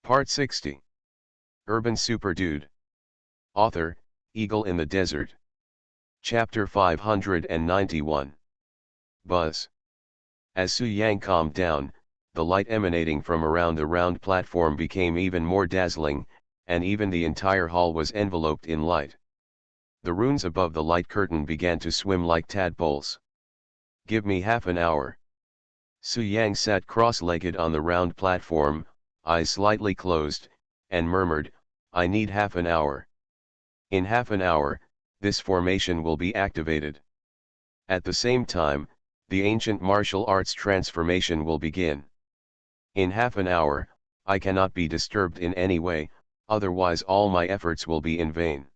Part 60. Urban Super Dude. Author, Eagle in the Desert. Chapter 591. Buzz. As Su Yang calmed down, the light emanating from around the round platform became even more dazzling, and even the entire hall was enveloped in light. The runes above the light curtain began to swim like tadpoles. Give me half an hour. Su Yang sat cross-legged on the round platform, eyes slightly closed, and murmured, I need half an hour. In half an hour, this formation will be activated. At the same time, the ancient martial arts transformation will begin. In half an hour, I cannot be disturbed in any way, otherwise all my efforts will be in vain.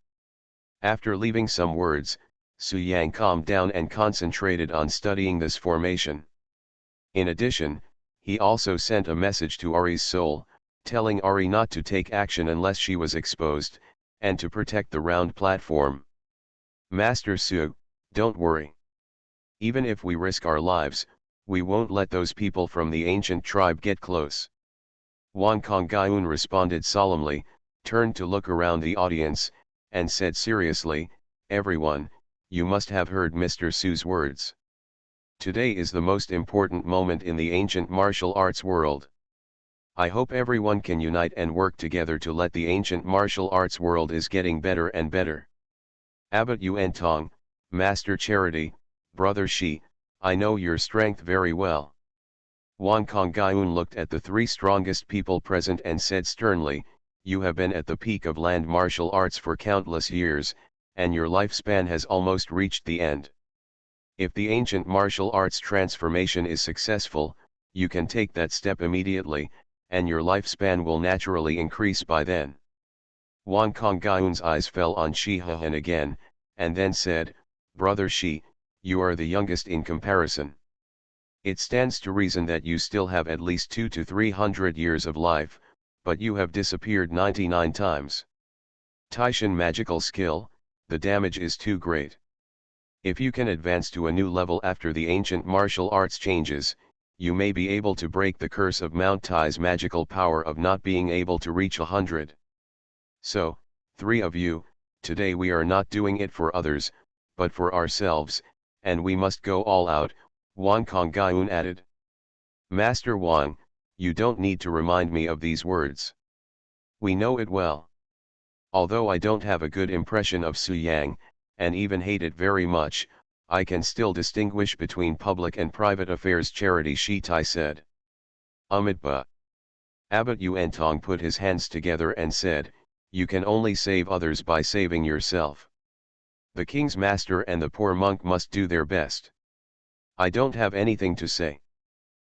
After leaving some words, Su Yang calmed down and concentrated on studying this formation. In addition, he also sent a message to Ari's soul, telling Ari not to take action unless she was exposed, and to protect the round platform. Master Su, don't worry. Even if we risk our lives, we won't let those people from the ancient tribe get close. Wang Konggyun responded solemnly, turned to look around the audience, and said seriously, everyone, you must have heard Mr. Su's words. Today is the most important moment in the ancient martial arts world. I hope everyone can unite and work together to let the ancient martial arts world is getting better and better. Abbot Yuan Tong, Master Charity, Brother Shi, I know your strength very well. Wang Konggyun looked at the three strongest people present and said sternly, you have been at the peak of land martial arts for countless years, and your lifespan has almost reached the end. If the ancient martial arts transformation is successful, you can take that step immediately, and your lifespan will naturally increase by then. Wang Konggyun's eyes fell on Shi Hehan again, and then said, Brother Shi, you are the youngest in comparison. It stands to reason that you still have at least 200 to 300 years of life, but you have disappeared 99 times. Taishan magical skill, the damage is too great. If you can advance to a new level after the ancient martial arts changes, you may be able to break the curse of Mount Tai's magical power of not being able to reach 100. So, three of you, today we are not doing it for others, but for ourselves, and we must go all out, Wang Konggyun added. Master Wang, you don't need to remind me of these words. We know it well. Although I don't have a good impression of Su Yang, and even hate it very much, I can still distinguish between public and private affairs, Charity Shi Tai said. Amitba. Abbot Yuan Tong put his hands together and said, you can only save others by saving yourself. The king's master and the poor monk must do their best. I don't have anything to say.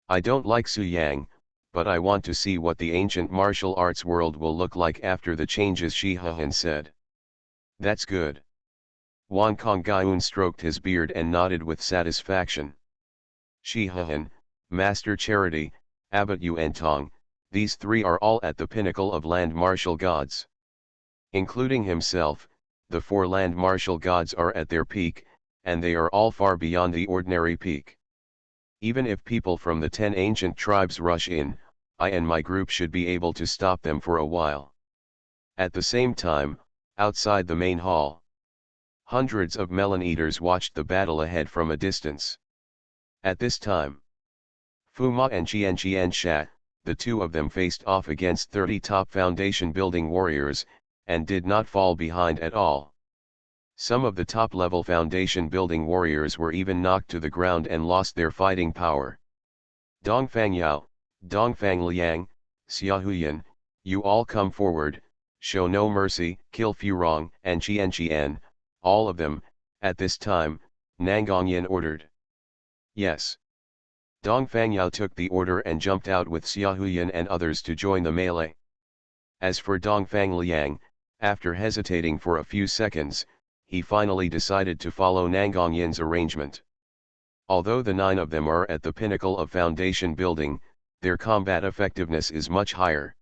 I don't like Su Yang, but I want to see what the ancient martial arts world will look like after the changes, Shi Hehan said. That's good. Wang Konggyun stroked his beard and nodded with satisfaction. Shi Hehan, Master Charity, Abbot Yuan Tong, these three are all at the pinnacle of land martial gods. Including himself, the four land martial gods are at their peak, and they are all far beyond the ordinary peak. Even if people from the 10 ancient tribes rush in, I and my group should be able to stop them for a while. At the same time, outside the main hall, hundreds of melon eaters watched the battle ahead from a distance. At this time, Fu Ma and Qian Sha, the two of them faced off against 30 top foundation building warriors, and did not fall behind at all. Some of the top-level foundation building warriors were even knocked to the ground and lost their fighting power. Dongfang Yao, Dongfang Liang, Xiaohuyan, you all come forward, show no mercy, kill Furong and Qian, all of them, at this time, Nangongyan ordered. Yes. Dongfang Yao took the order and jumped out with Xiaohuyan and others to join the melee. As for Dongfang Liang, after hesitating for a few seconds, he finally decided to follow Nangongyan's arrangement. Although the 9 of them are at the pinnacle of foundation building, their combat effectiveness is much higher.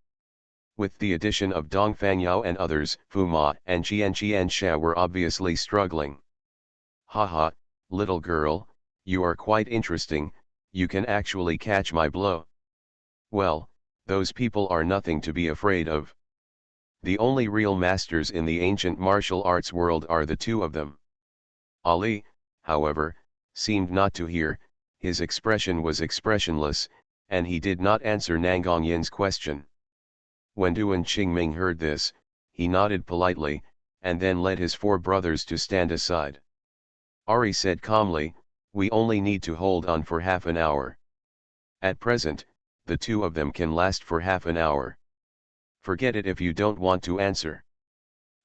With the addition of Dongfang Yao and others, Fu Ma and Qian Sha were obviously struggling. Haha, little girl, you are quite interesting, you can actually catch my blow. Well, Those people are nothing to be afraid of. The only real masters in the ancient martial arts world are the two of them. Ali, however, seemed not to hear, his expression was expressionless, and he did not answer Nangongyin's question. When Duan Qingming heard this, he nodded politely, and then led his four brothers to stand aside. Ari said calmly, "We only need to hold on for half an hour. At present, the two of them can last for half an hour. Forget it if you don't want to answer."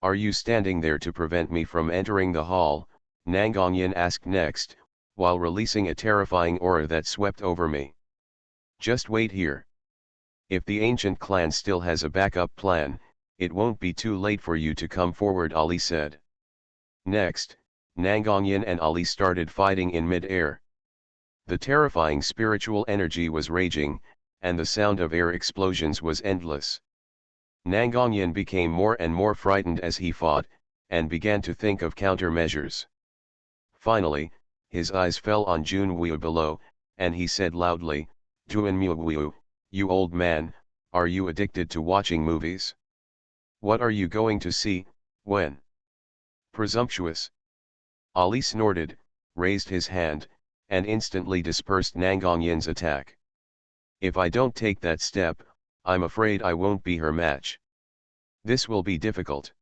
"Are you standing there to prevent me from entering the hall?" Nangongyin asked next, while releasing a terrifying aura that swept over me. "Just wait here. If the ancient clan still has a backup plan, it won't be too late for you to come forward," Ali said. Next, Nangongyin and Ali started fighting in mid-air. The terrifying spiritual energy was raging, and the sound of air explosions was endless. Nangongyin became more and more frightened as he fought, and began to think of countermeasures. Finally, his eyes fell on Jun Wu below, and he said loudly, "Duan Wu, you old man, are you addicted to watching movies? What are you going to see, when?" "Presumptuous." Ali snorted, raised his hand, and instantly dispersed Nangongyin's attack. "If I don't take that step, I'm afraid I won't be her match. This will be difficult."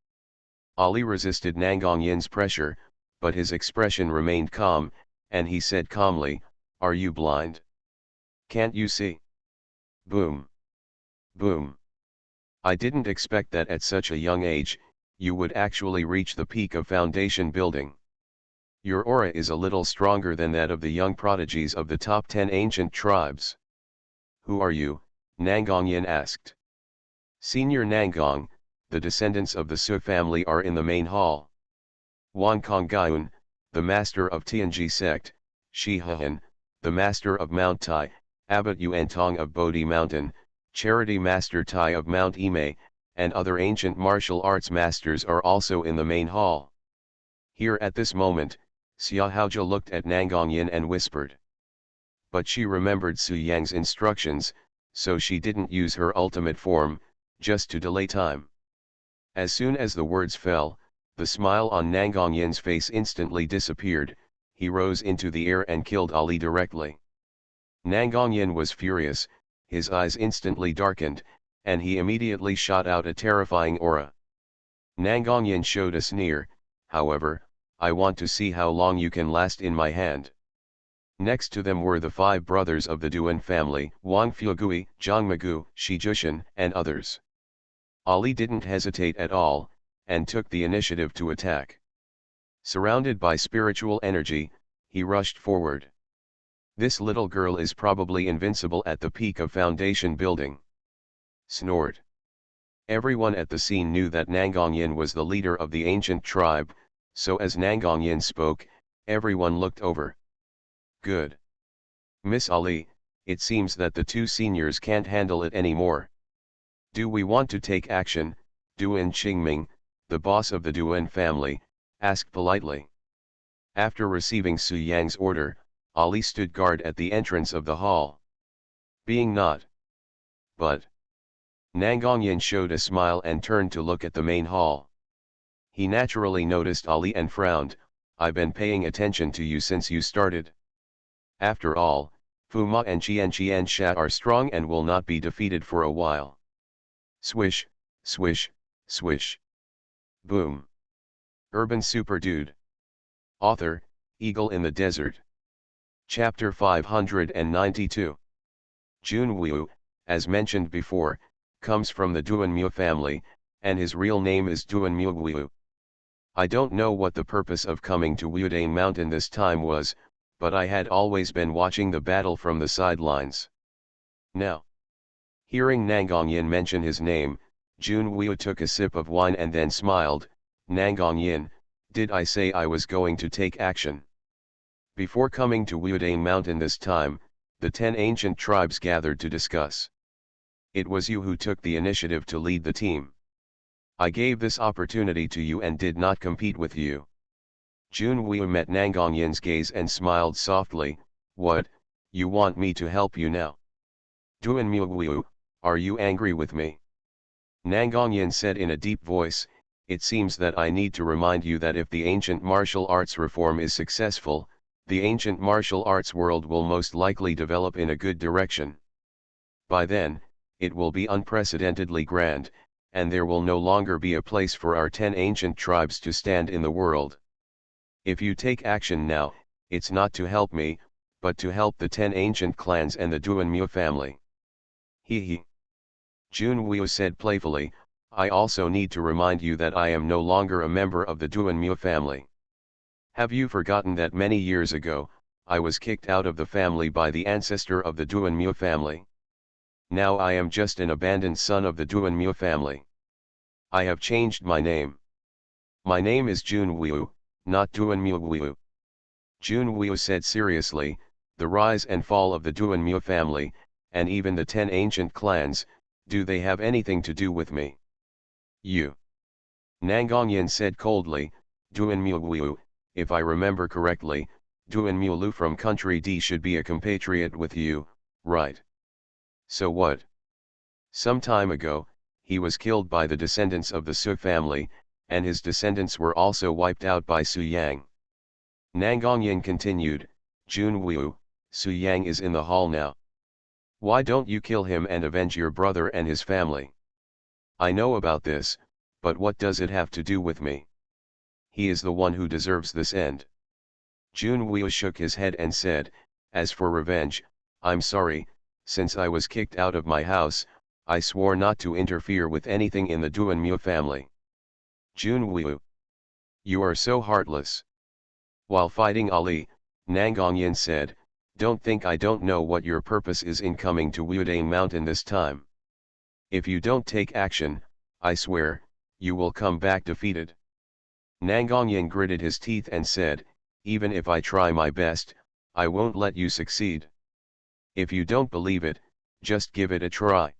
Ali resisted Nangongyin's pressure, but his expression remained calm, and he said calmly, "Are you blind? Can't you see?" Boom. Boom. "I didn't expect that at such a young age, you would actually reach the peak of foundation building. Your aura is a little stronger than that of the young prodigies of the top 10 ancient tribes." "Who are you?" Nangongyin asked. "Senior Nangong, the descendants of the Su family are in the main hall. Wan Kongyun, the master of Tianji sect, Shi Hehan, the master of Mount Tai, Abbot Yuantong of Bodhi Mountain, Charity Master Tai of Mount Imei, and other ancient martial arts masters are also in the main hall." Here at this moment, Xia Haoja looked at Nangongyin and whispered. But she remembered Su Yang's instructions, so she didn't use her ultimate form, just to delay time. As soon as the words fell, the smile on Nangongyin's face instantly disappeared. He rose into the air and killed Ali directly. Nangongyin was furious, his eyes instantly darkened, and he immediately shot out a terrifying aura. Nangongyin showed a sneer, however, "I want to see how long you can last in my hand." Next to them were the 5 brothers of the Duan family, Wang Fugui, Zhang Magu, Shi Jushan, and others. Ali didn't hesitate at all, and took the initiative to attack. Surrounded by spiritual energy, he rushed forward. "This little girl is probably invincible at the peak of foundation building." Snort. Everyone at the scene knew that Nangongyin was the leader of the ancient tribe, so as Nangongyin spoke, everyone looked over. "Good. Miss Ali, it seems that the 2 seniors can't handle it anymore. Do we want to take action?" Duan Qingming, the boss of the Duan family, asked politely. After receiving Su Yang's order, Ali stood guard at the entrance of the hall. "Being not. But." Nangongyin showed a smile and turned to look at the main hall. He naturally noticed Ali and frowned. "I've been paying attention to you since you started. After all, Fuma and Qian Sha are strong and will not be defeated for a while." Swish, swish, swish. Boom. Urban Super Dude. Author, Eagle in the Desert. Chapter 592. Jun Wu, as mentioned before, comes from the Duan Mu family, and his real name is Duan Mu Wu. I don't know what the purpose of coming to Wudane Mountain this time was, but I had always been watching the battle from the sidelines. Now, hearing Nangongyin mention his name, Jun Wu took a sip of wine and then smiled. "Nangongyin, did I say I was going to take action?" Before coming to Wudane Mountain this time, the 10 ancient tribes gathered to discuss. It was you who took the initiative to lead the team. I gave this opportunity to you and did not compete with you. Jun Wu met Nangongyin's gaze and smiled softly. "What, you want me to help you now?" "Duan Mu Wu, Are you angry with me? Nangongyan said in a deep voice, it seems that I need to remind you that if the ancient martial arts reform is successful, the ancient martial arts world will most likely develop in a good direction. By then, it will be unprecedentedly grand, and there will no longer be a place for our 10 ancient tribes to stand in the world. If you take action now, it's not to help me, but to help the 10 ancient clans and the Duanmu family. Hee hee. Junwoo said playfully, I also need to remind you that I am no longer a member of the Duanmu family. Have you forgotten that many years ago, I was kicked out of the family by the ancestor of the Duanmu family? Now I am just an abandoned son of the Duanmu family. I have changed my name. My name is Junwoo, not Duanmu. Junwoo said seriously, the rise and fall of the Duanmu family, and even the 10 ancient clans, do they have anything to do with me? You. Nangongyan said coldly, Duanmu, if I remember correctly, Duanmu from country D should be a compatriot with you, right? So what? Some time ago, he was killed by the descendants of the Su family, and his descendants were also wiped out by Su Yang. Nangongyan continued, Junwoo, Su Yang is in the hall now. Why don't you kill him and avenge your brother and his family? I know about this, but what does it have to do with me? He is the one who deserves this end. Junwoo shook his head and said, as for revenge, I'm sorry, since I was kicked out of my house, I swore not to interfere with anything in the Duanmu family. Junwoo. You are so heartless. While fighting Ali, Nangongyan said, don't think I don't know what your purpose is in coming to Wudane Mountain this time. If you don't take action, I swear, you will come back defeated. Nangongyan gritted his teeth and said, even if I try my best, I won't let you succeed. If you don't believe it, just give it a try.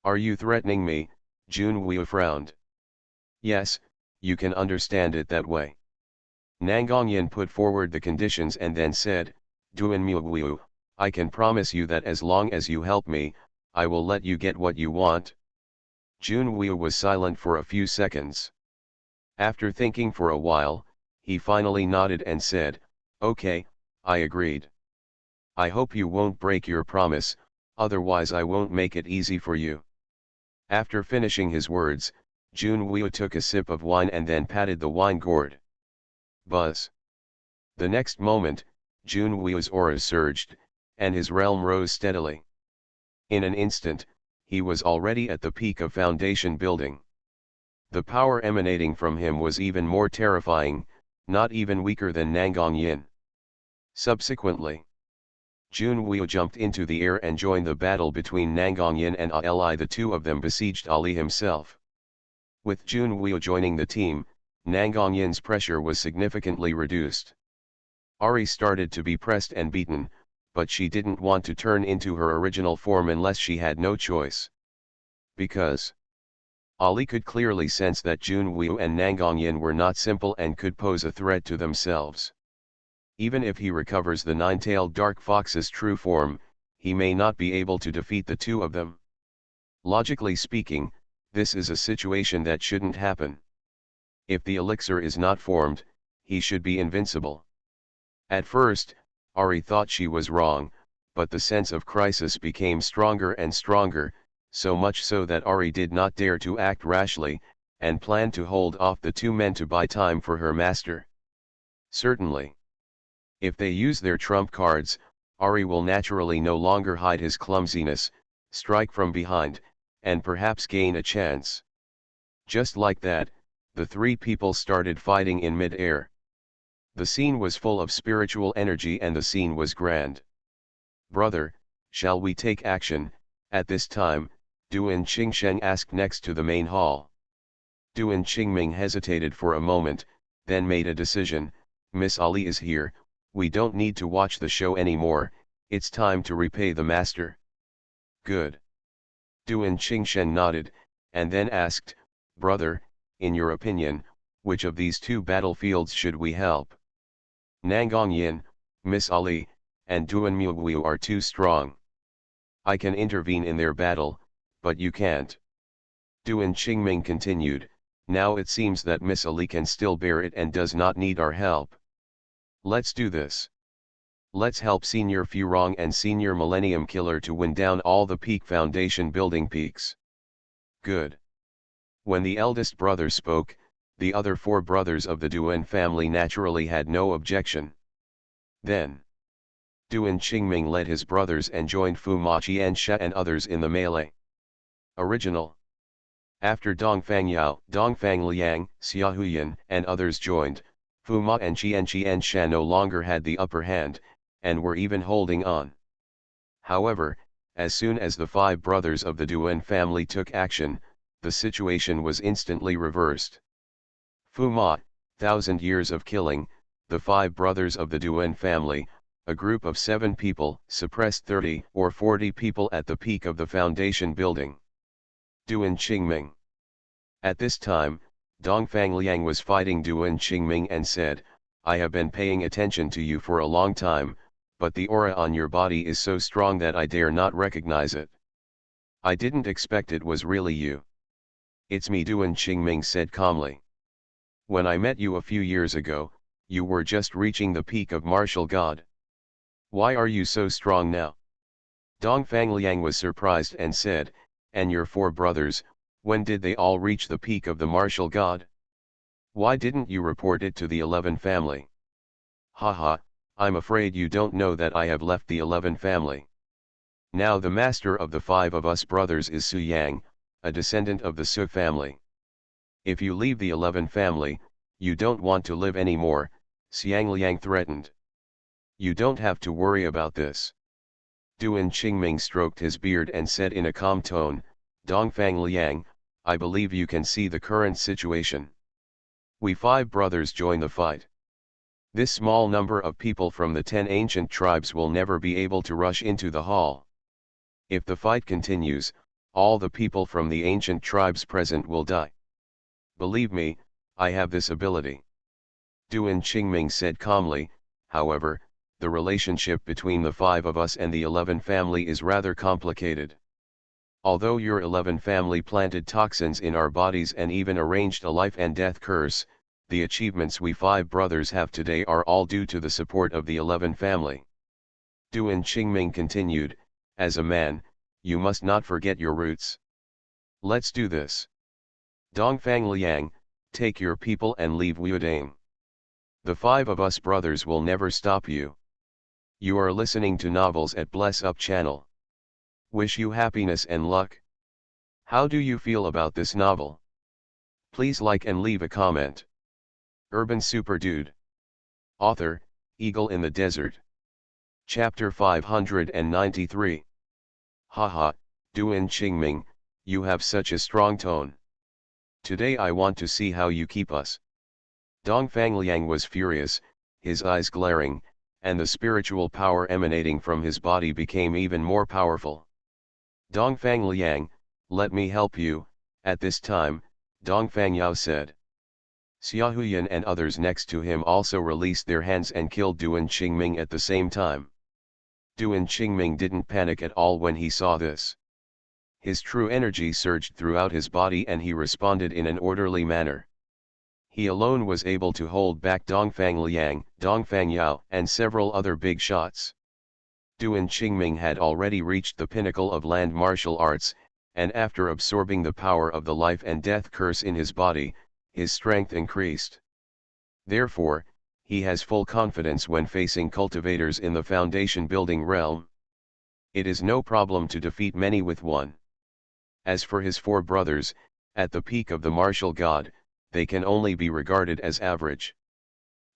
Are you threatening me? Junwoo frowned. Yes, you can understand it that way. Nangongyan put forward the conditions and then said, Duanmu, I can promise you that as long as you help me, I will let you get what you want. Junwoo was silent for a few seconds. After thinking for a while, he finally nodded and said, okay, I agreed. I hope you won't break your promise, otherwise I won't make it easy for you. After finishing his words, Junwoo took a sip of wine and then patted the wine gourd. Buzz. The next moment, Junwoo's aura surged, and his realm rose steadily. In an instant, he was already at the peak of foundation building. The power emanating from him was even more terrifying, not even weaker than Nangongyan. Subsequently, Junwoo jumped into the air and joined the battle between Nangongyan and Ali. The two of them besieged Ali himself. With Junwoo joining the team, Nangongyan's pressure was significantly reduced. Ari started to be pressed and beaten, but she didn't want to turn into her original form unless she had no choice. Because Ali could clearly sense that Junwoo and Nangongyan were not simple and could pose a threat to themselves. Even if he recovers the nine-tailed dark fox's true form, he may not be able to defeat the two of them. Logically speaking, this is a situation that shouldn't happen. If the elixir is not formed, he should be invincible. At first, Ari thought she was wrong, but the sense of crisis became stronger and stronger, so much so that Ari did not dare to act rashly, and planned to hold off the two men to buy time for her master. Certainly. If they use their trump cards, Ari will naturally no longer hide his clumsiness, strike from behind, and perhaps gain a chance. Just like that, the three people started fighting in mid-air. The scene was full of spiritual energy and the scene was grand. Brother, shall we take action? At this time, Duan Qingsheng asked next to the main hall. Duan Qingming hesitated for a moment, then made a decision, Miss Ali is here, we don't need to watch the show anymore, it's time to repay the master. Good. Duan Qingsheng nodded, and then asked, Brother, in your opinion, which of these two battlefields should we help? Nangongyan, Miss Ali, and Duanmu are too strong. I can intervene in their battle, but you can't. Duan Qingming continued, now it seems that Miss Ali can still bear it and does not need our help. Let's do this. Let's help Senior Furong and Senior Millennium Killer to win down all the peak foundation building peaks. Good. When the eldest brother spoke, the other four brothers of the Duan family naturally had no objection. Then, Duan Qingming led his brothers and joined Fu Ma Qiansha and others in the melee. Original. After Dongfang Yao, Dongfang Liang, Xia Huyan, and others joined, Fu Ma and Qiansha no longer had the upper hand, and were even holding on. However, as soon as the five brothers of the Duan family took action, the situation was instantly reversed. Fu Ma, 1,000 years of killing, the five brothers of the Duan family, a group of 7 people, suppressed 30 or 40 people at the peak of the foundation building. Duan Qingming. At this time, Dongfang Liang was fighting Duan Qingming and said, I have been paying attention to you for a long time, but the aura on your body is so strong that I dare not recognize it. I didn't expect it was really you. It's me, Duan Qingming said calmly. When I met you a few years ago, you were just reaching the peak of martial god. Why are you so strong now? Dongfang Liang was surprised and said, and your 4 brothers, when did they all reach the peak of the martial god? Why didn't you report it to the 11 family? Haha, I'm afraid you don't know that I have left the 11 family. Now the master of the 5 of us brothers is Su Yang, a descendant of the Su family. If you leave the 11 family, you don't want to live anymore, Xiang Liang threatened. You don't have to worry about this. Duan Qingming stroked his beard and said in a calm tone, Dongfang Liang, I believe you can see the current situation. We 5 brothers join the fight. This small number of people from the 10 ancient tribes will never be able to rush into the hall. If the fight continues, all the people from the ancient tribes present will die. Believe me, I have this ability. Duan Qingming said calmly, however, the relationship between the 5 of us and the 11 family is rather complicated. Although your 11 family planted toxins in our bodies and even arranged a life and death curse, the achievements we 5 brothers have today are all due to the support of the 11 family. Duan Qingming continued, as a man, you must not forget your roots. Let's do this. Dongfang Liang, take your people and leave Wuodang. The 5 of us brothers will never stop you. You are listening to Novels at Bless Up channel. Wish you happiness and luck. How do you feel about this novel? Please like and leave a comment. Urban Super Dude. Author, Eagle in the Desert. Chapter 593. Haha, Duan Qingming, you have such a strong tone. Today I want to see how you keep us. Dongfang Liang was furious, his eyes glaring, and the spiritual power emanating from his body became even more powerful. Dongfang Liang, let me help you. At this time, Dongfang Yao said. Xia Huyan and others next to him also released their hands and killed Duan Qingming at the same time. Duan Qingming didn't panic at all when he saw this. His true energy surged throughout his body and he responded in an orderly manner. He alone was able to hold back Dongfang Liang, Dongfang Yao, and several other big shots. Duan Qingming had already reached the pinnacle of land martial arts, and after absorbing the power of the life and death curse in his body, his strength increased. Therefore, he has full confidence when facing cultivators in the foundation building realm. It is no problem to defeat many with one. As for his 4 brothers, at the peak of the martial god, they can only be regarded as average.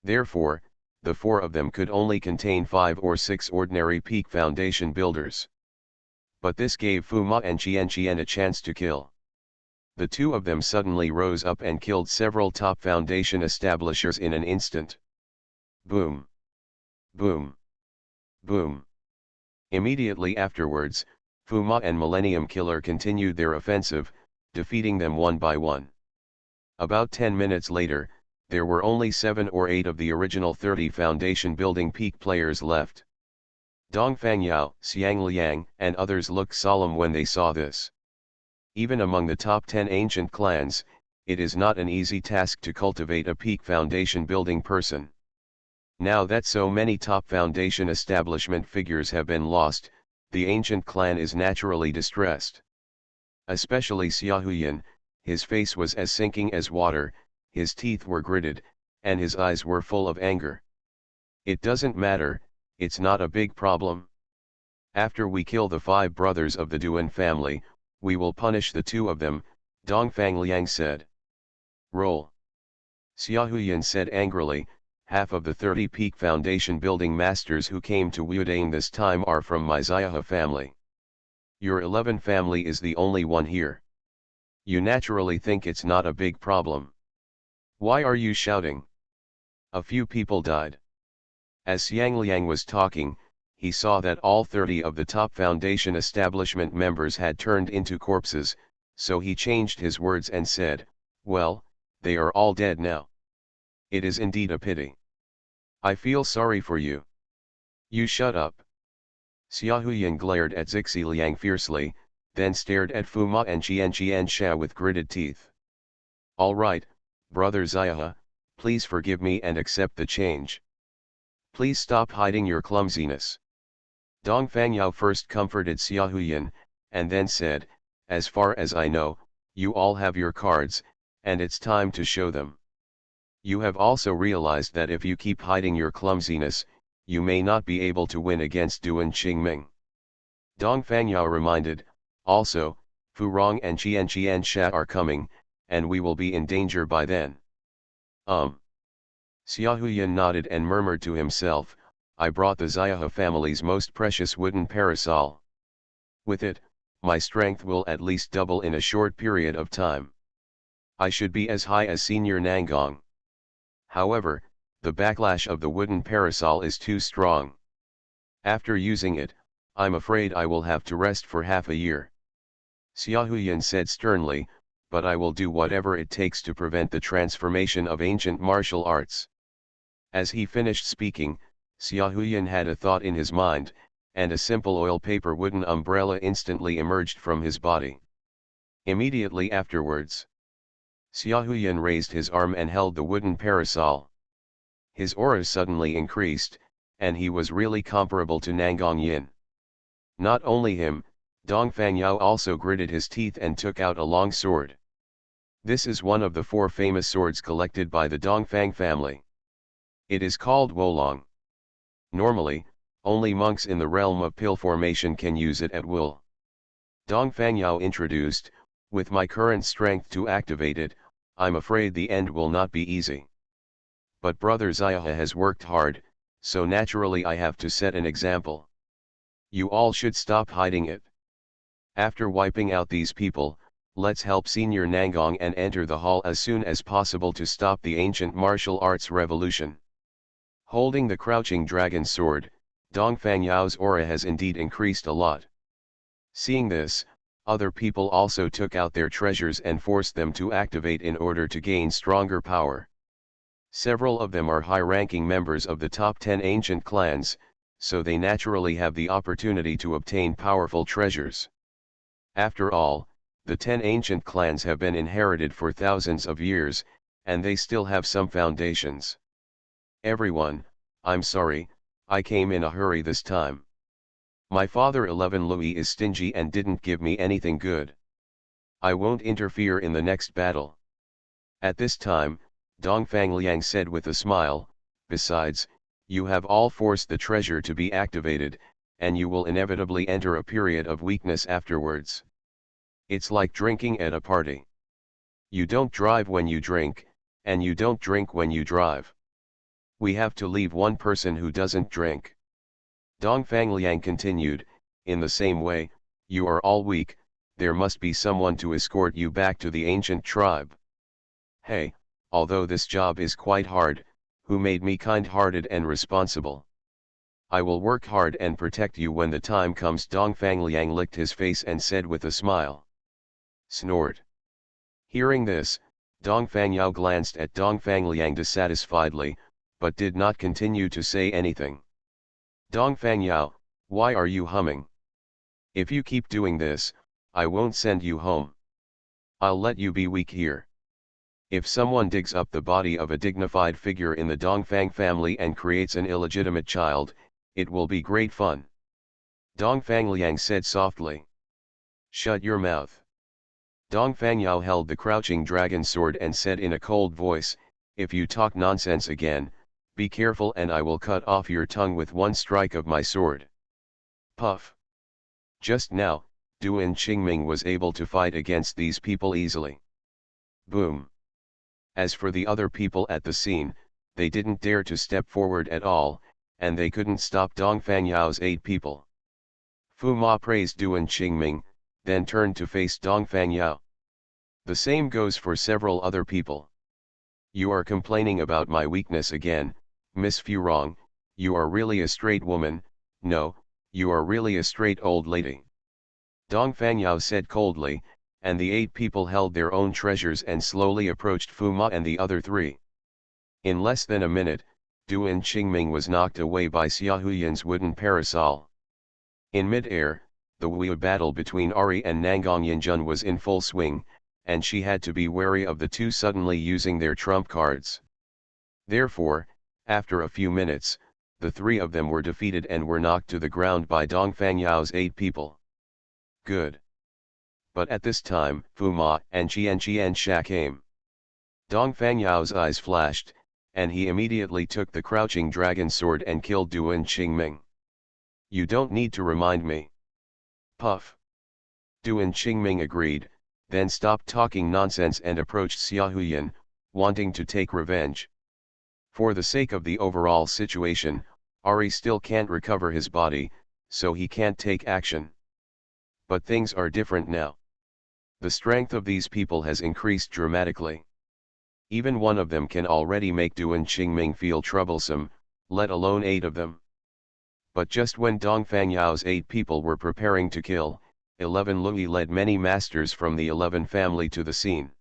Therefore, the 4 of them could only contain 5 or 6 ordinary peak foundation builders. But this gave Fu Ma and Qian a chance to kill. The 2 of them suddenly rose up and killed several top foundation establishers in an instant. Boom! Boom! Boom! Immediately afterwards, Fu Ma and Millennium Killer continued their offensive, defeating them one by one. About 10 minutes later, there were only 7 or 8 of the original 30 foundation building peak players left. Dongfang Yao, Xiang Liang, and others looked solemn when they saw this. Even among the top 10 ancient clans, it is not an easy task to cultivate a peak foundation building person. Now that so many top foundation establishment figures have been lost, the ancient clan is naturally distressed. Especially Xiaohuyan, his face was as sinking as water, his teeth were gritted, and his eyes were full of anger. It doesn't matter, it's not a big problem. After we kill the 5 brothers of the Duan family, we will punish the 2 of them, Dongfang Liang said. Roll. Xiaohuyan said angrily, half of the 30 peak foundation building masters who came to Wudang this time are from my Xiaohe family. Your 11 family is the only one here. You naturally think it's not a big problem. Why are you shouting? A few people died. As Xiang Liang was talking, he saw that all 30 of the top foundation establishment members had turned into corpses, so he changed his words and said, well, they are all dead now. It is indeed a pity. I feel sorry for you. You shut up. Xiaohuyan glared at Zixi Liang fiercely, then stared at Fuma and Qian with gritted teeth. All right, brother Xiaohe, please forgive me and accept the change. Please stop hiding your clumsiness. Dongfang Yao first comforted Xiaohuyan, and then said, as far as I know, you all have your cards, and it's time to show them. You have also realized that if you keep hiding your clumsiness, you may not be able to win against Duan Qingming. Dongfang Yao reminded, also, Fu Rong and Qian are coming, and we will be in danger by then. Xiaohuyan nodded and murmured to himself, I brought the Xiaohe family's most precious wooden parasol. With it, my strength will at least double in a short period of time. I should be as high as Senior Nangong. However, the backlash of the wooden parasol is too strong. After using it, I'm afraid I will have to rest for half a year. Xiaohuyan said sternly, but I will do whatever it takes to prevent the transformation of ancient martial arts. As he finished speaking, Xiaohuyan had a thought in his mind, and a simple oil paper wooden umbrella instantly emerged from his body. Immediately afterwards, Xiaohuyan raised his arm and held the wooden parasol. His aura suddenly increased, and he was really comparable to Nangong Yin. Not only him, Dongfang Yao also gritted his teeth and took out a long sword. This is one of the 4 famous swords collected by the Dongfang family. It is called Wolong. Normally, only monks in the realm of pill formation can use it at will. Dongfang Yao introduced, with my current strength to activate it, I'm afraid the end will not be easy. But brother Xiaohe has worked hard, so naturally I have to set an example. You all should stop hiding it. After wiping out these people, let's help Senior Nangong and enter the hall as soon as possible to stop the ancient martial arts revolution. Holding the crouching dragon sword, Dongfang Yao's aura has indeed increased a lot. Seeing this, other people also took out their treasures and forced them to activate in order to gain stronger power. Several of them are high-ranking members of the top 10 ancient clans, so they naturally have the opportunity to obtain powerful treasures. After all, the 10 ancient clans have been inherited for thousands of years, and they still have some foundations. Everyone, I'm sorry, I came in a hurry this time. My father 11 Louis is stingy and didn't give me anything good. I won't interfere in the next battle. At this time, Dongfang Liang said with a smile, besides, you have all forced the treasure to be activated, and you will inevitably enter a period of weakness afterwards. It's like drinking at a party. You don't drive when you drink, and you don't drink when you drive. We have to leave one person who doesn't drink. Dongfang Liang continued, in the same way, you are all weak, there must be someone to escort you back to the ancient tribe. Hey, although this job is quite hard, who made me kind-hearted and responsible? I will work hard and protect you when the time comes. Dongfang Liang licked his face and said with a smile. Snort. Hearing this, Dongfang Yao glanced at Dongfang Liang dissatisfiedly, but did not continue to say anything. Dongfang Yao, why are you humming? If you keep doing this, I won't send you home. I'll let you be weak here. If someone digs up the body of a dignified figure in the Dongfang family and creates an illegitimate child, it will be great fun. Dongfang Liang said softly. Shut your mouth. Dongfang Yao held the crouching dragon sword and said in a cold voice, if you talk nonsense again, be careful and I will cut off your tongue with one strike of my sword. Puff. Just now, Duan Qingming was able to fight against these people easily. Boom. As for the other people at the scene, they didn't dare to step forward at all, and they couldn't stop Dongfang Yao's 8 people. Fu Ma praised Duan Qingming, then turned to face Dongfang Yao. The same goes for several other people. You are complaining about my weakness again, Miss Furong, you are really a straight woman, no, you are really a straight old lady. Dongfang Yao said coldly, and the 8 people held their own treasures and slowly approached Fu Ma and the other 3. In less than a minute, Duan Qingming was knocked away by Xia Huyan's wooden parasol. In mid-air, the Wu battle between Ari and Nangong Yinjun was in full swing, and she had to be wary of the 2 suddenly using their trump cards. Therefore, after a few minutes, the 3 of them were defeated and were knocked to the ground by Dongfang Yao's 8 people. Good. But at this time, Fu Ma and Qian Sha came. Dongfang Yao's eyes flashed, and he immediately took the crouching dragon sword and killed Duan Qingming. You don't need to remind me. Puff. Duan Qingming agreed, then stopped talking nonsense and approached Xia Huyan, wanting to take revenge. For the sake of the overall situation, Ari still can't recover his body, so he can't take action. But things are different now. The strength of these people has increased dramatically. Even one of them can already make Duan Qingming feel troublesome, let alone 8 of them. But just when Dongfang Yao's 8 people were preparing to kill, 11 Lui led many masters from the 11 family to the scene.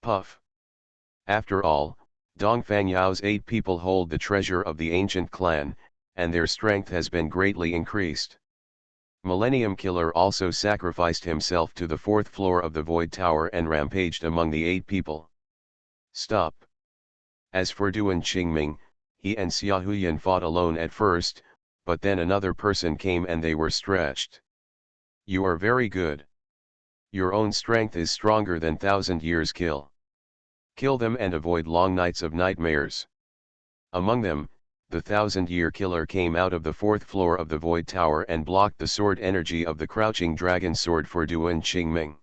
Puff. After all, Dongfang Yao's 8 people hold the treasure of the ancient clan, and their strength has been greatly increased. Millennium Killer also sacrificed himself to the 4th floor of the Void Tower and rampaged among the 8 people. Stop. As for Duan Qingming, he and Xia Huyan fought alone at first, but then another person came and they were stretched. You are very good. Your own strength is stronger than 1,000 years kill. Kill them and avoid long nights of nightmares. Among them, the 1,000-year killer came out of the 4th floor of the Void Tower and blocked the sword energy of the crouching dragon sword for Duan Qingming.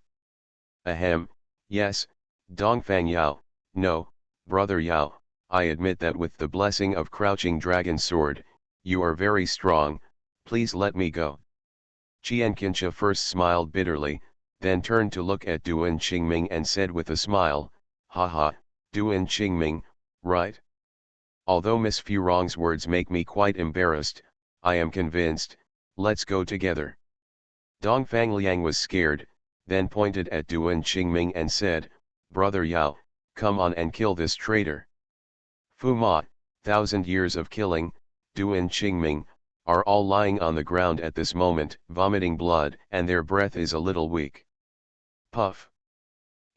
Ahem, yes, Dongfang Yao, no, brother Yao, I admit that with the blessing of crouching dragon sword, you are very strong, please let me go. Qianqinsha first smiled bitterly, then turned to look at Duan Qingming and said with a smile, haha, Duan Qingming, right? Although Miss Furong's words make me quite embarrassed, I am convinced, let's go together. Dongfang Liang was scared, then pointed at Duan Qingming and said, brother Yao, come on and kill this traitor. Fu Ma, 1,000 years of killing, Duan Qingming, are all lying on the ground at this moment, vomiting blood, and their breath is a little weak. Puff.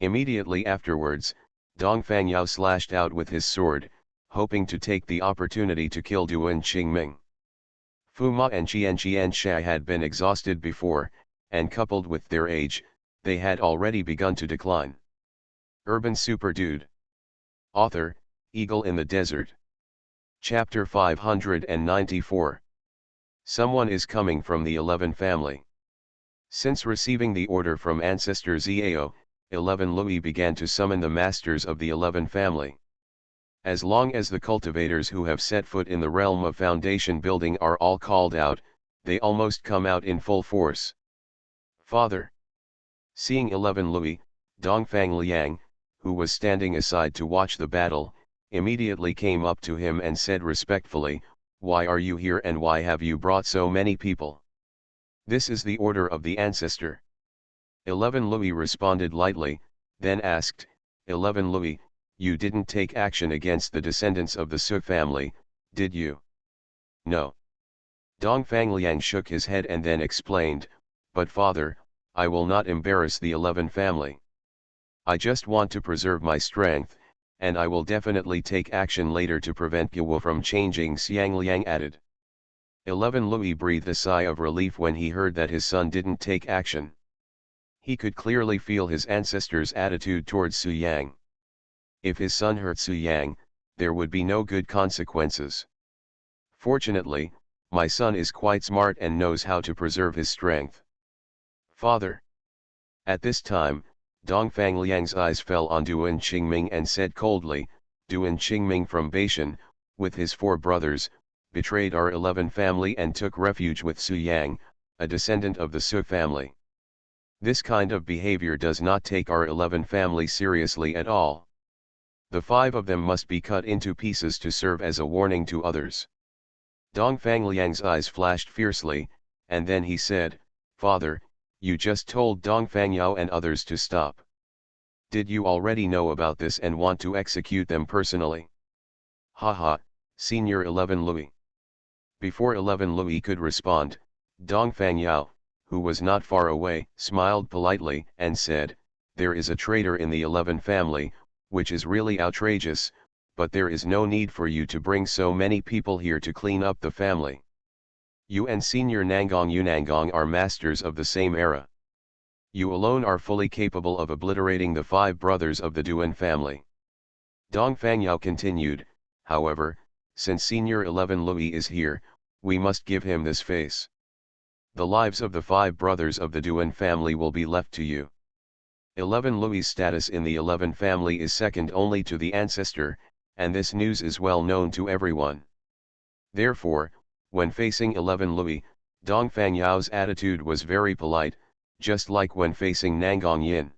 Immediately afterwards, Dongfang Yao slashed out with his sword, hoping to take the opportunity to kill Duan Qingming. Fu Ma and Qian Sha had been exhausted before, and coupled with their age, they had already begun to decline. Urban Super Dude. Author, Eagle in the Desert. Chapter 594. Someone is coming from the 11 family. Since receiving the order from ancestor Xiao, 11 Lui began to summon the masters of the 11 family. As long as the cultivators who have set foot in the realm of foundation building are all called out, they almost come out in full force. Father. Seeing 11 Lui, Dongfang Liang, who was standing aside to watch the battle, immediately came up to him and said respectfully, why are you here and why have you brought so many people? This is the order of the ancestor. 11 Lui responded lightly, then asked, 11 Lui, you didn't take action against the descendants of the Su family, did you? No. Dongfang Liang shook his head and then explained, but father, I will not embarrass the 11 family. I just want to preserve my strength, and I will definitely take action later to prevent Guo from changing, Xiang Liang added. 11 Louis breathed a sigh of relief when he heard that his son didn't take action. He could clearly feel his ancestors' attitude towards Su Yang. If his son hurt Su Yang, there would be no good consequences. Fortunately, my son is quite smart and knows how to preserve his strength. Father. At this time, Dongfang Liang's eyes fell on Duan Qingming and said coldly, Duan Qingming from Beishan, with his 4 brothers, betrayed our 11 family and took refuge with Su Yang, a descendant of the Su family. This kind of behavior does not take our 11 family seriously at all. The 5 of them must be cut into pieces to serve as a warning to others. Dongfang Liang's eyes flashed fiercely, and then he said, Father, you just told Dongfang Yao and others to stop. Did you already know about this and want to execute them personally? Haha, Senior 11 Louis. Before 11 Louis could respond, Dongfang Yao, who was not far away, smiled politely and said, there is a traitor in the 11 family, which is really outrageous, but there is no need for you to bring so many people here to clean up the family. You and Senior Nangong Yunangong are masters of the same era. You alone are fully capable of obliterating the 5 brothers of the Duan family. Dongfang Yao continued, however, since Senior 11 Louis is here, we must give him this face. The lives of the 5 brothers of the Duan family will be left to you. 11 Louis' status in the 11 family is second only to the ancestor, and this news is well known to everyone. Therefore, when facing 11 Louis, Dongfang Yao's attitude was very polite, just like when facing Nangong Yin.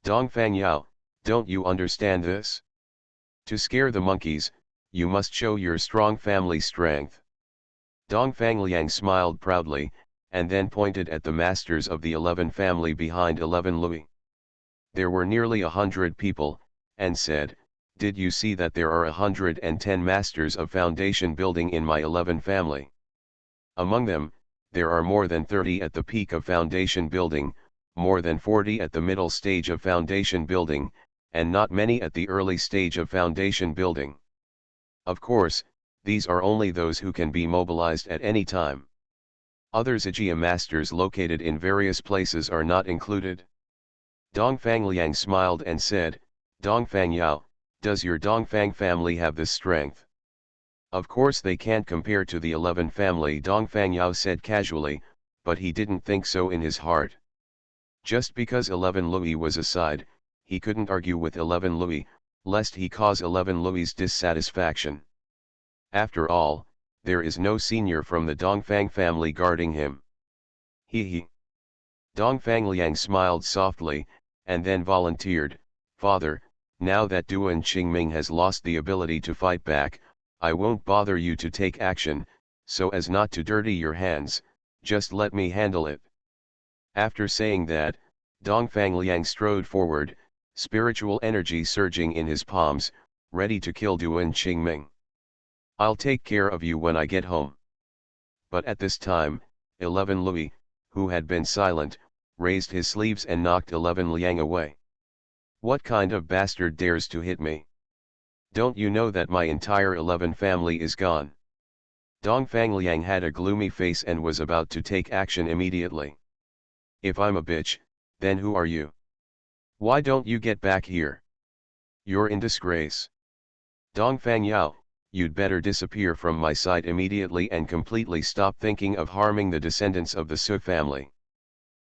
Dongfang Yao, don't you understand this? To scare the monkeys, you must show your strong family strength. Dongfang Liang smiled proudly, and then pointed at the masters of the 11 family behind 11 Louis. There were nearly 100 people, and said, did you see that there are 110 masters of foundation building in my 11 family? Among them, there are more than 30 at the peak of foundation building, more than 40 at the middle stage of foundation building, and not many at the early stage of foundation building. Of course, these are only those who can be mobilized at any time. Other Zijia masters located in various places are not included. Dongfang Liang smiled and said, Dongfang Yao, does your Dongfang family have this strength? Of course they can't compare to the 11 family, Dongfang Yao said casually, but he didn't think so in his heart. Just because 11 Louis was aside, he couldn't argue with 11 Louis, lest he cause 11 Louis' dissatisfaction. After all, there is no senior from the Dongfang family guarding him. He. Dongfang Liang smiled softly, and then volunteered, Father, now that Duan Qingming has lost the ability to fight back, I won't bother you to take action, so as not to dirty your hands, just let me handle it. After saying that, Dongfang Liang strode forward, spiritual energy surging in his palms, ready to kill Duan Qingming. I'll take care of you when I get home. But at this time, 11 Louis, who had been silent, raised his sleeves and knocked 11 Liang away. What kind of bastard dares to hit me? Don't you know that my entire 11 family is gone? Dongfang Liang had a gloomy face and was about to take action immediately. If I'm a bitch, then who are you? Why don't you get back here? You're in disgrace. Dongfang Yao, you'd better disappear from my sight immediately and completely stop thinking of harming the descendants of the Su family.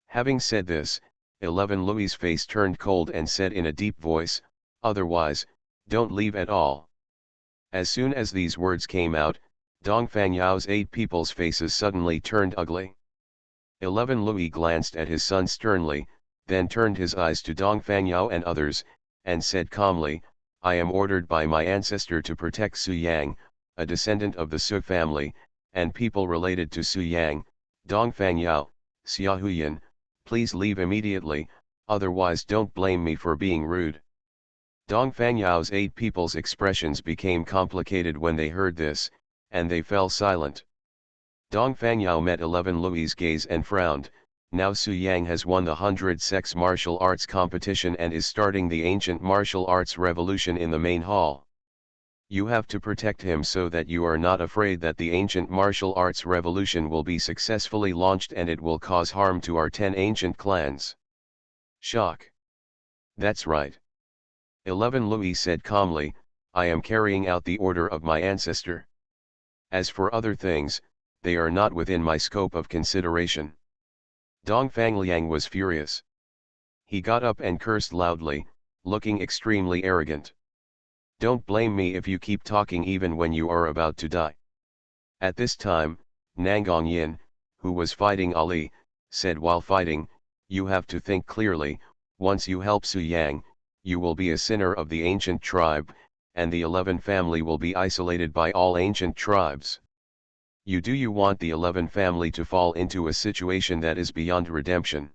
Having said this, 11 Louis' face turned cold and said in a deep voice, otherwise, don't leave at all. As soon as these words came out, Dongfang Yao's 8 people's faces suddenly turned ugly. 11 Louis glanced at his son sternly, then turned his eyes to Dongfang Yao and others, and said calmly, I am ordered by my ancestor to protect Su Yang, a descendant of the Su family, and people related to Su Yang, Dongfang Yao, Xia Huyan, please leave immediately, otherwise don't blame me for being rude. Dongfang Yao's 8 people's expressions became complicated when they heard this, and they fell silent. Dongfang Yao met 11 Louis' gaze and frowned, Now Su Yang has won the 100 sex martial arts competition and is starting the ancient martial arts revolution in the main hall. You have to protect him so that you are not afraid that the ancient martial arts revolution will be successfully launched and it will cause harm to our 10 ancient clans. Shock. That's right. 11 Louis said calmly, I am carrying out the order of my ancestor. As for other things, they are not within my scope of consideration. Dong Fangliang was furious. He got up and cursed loudly, looking extremely arrogant. Don't blame me if you keep talking even when you are about to die. At this time, Nangong Yin, who was fighting Ali, said while fighting, you have to think clearly, once you help Su Yang, you will be a sinner of the ancient tribe, and the 11 family will be isolated by all ancient tribes. You want the 11 family to fall into a situation that is beyond redemption.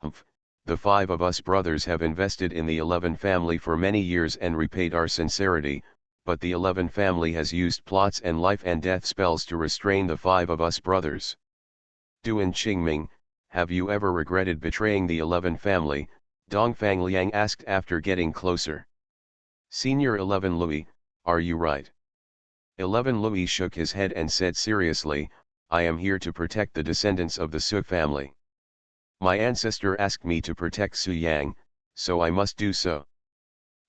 Humph. The 5 of us brothers have invested in the 11 family for many years and repaid our sincerity, but the 11 family has used plots and life and death spells to restrain the 5 of us brothers. Duan Qingming, have you ever regretted betraying the 11 family? Dong Fangliang asked after getting closer. Senior 11 Louis, are you right? 11 Louis shook his head and said seriously, I am here to protect the descendants of the Su family. My ancestor asked me to protect Su Yang, so I must do so.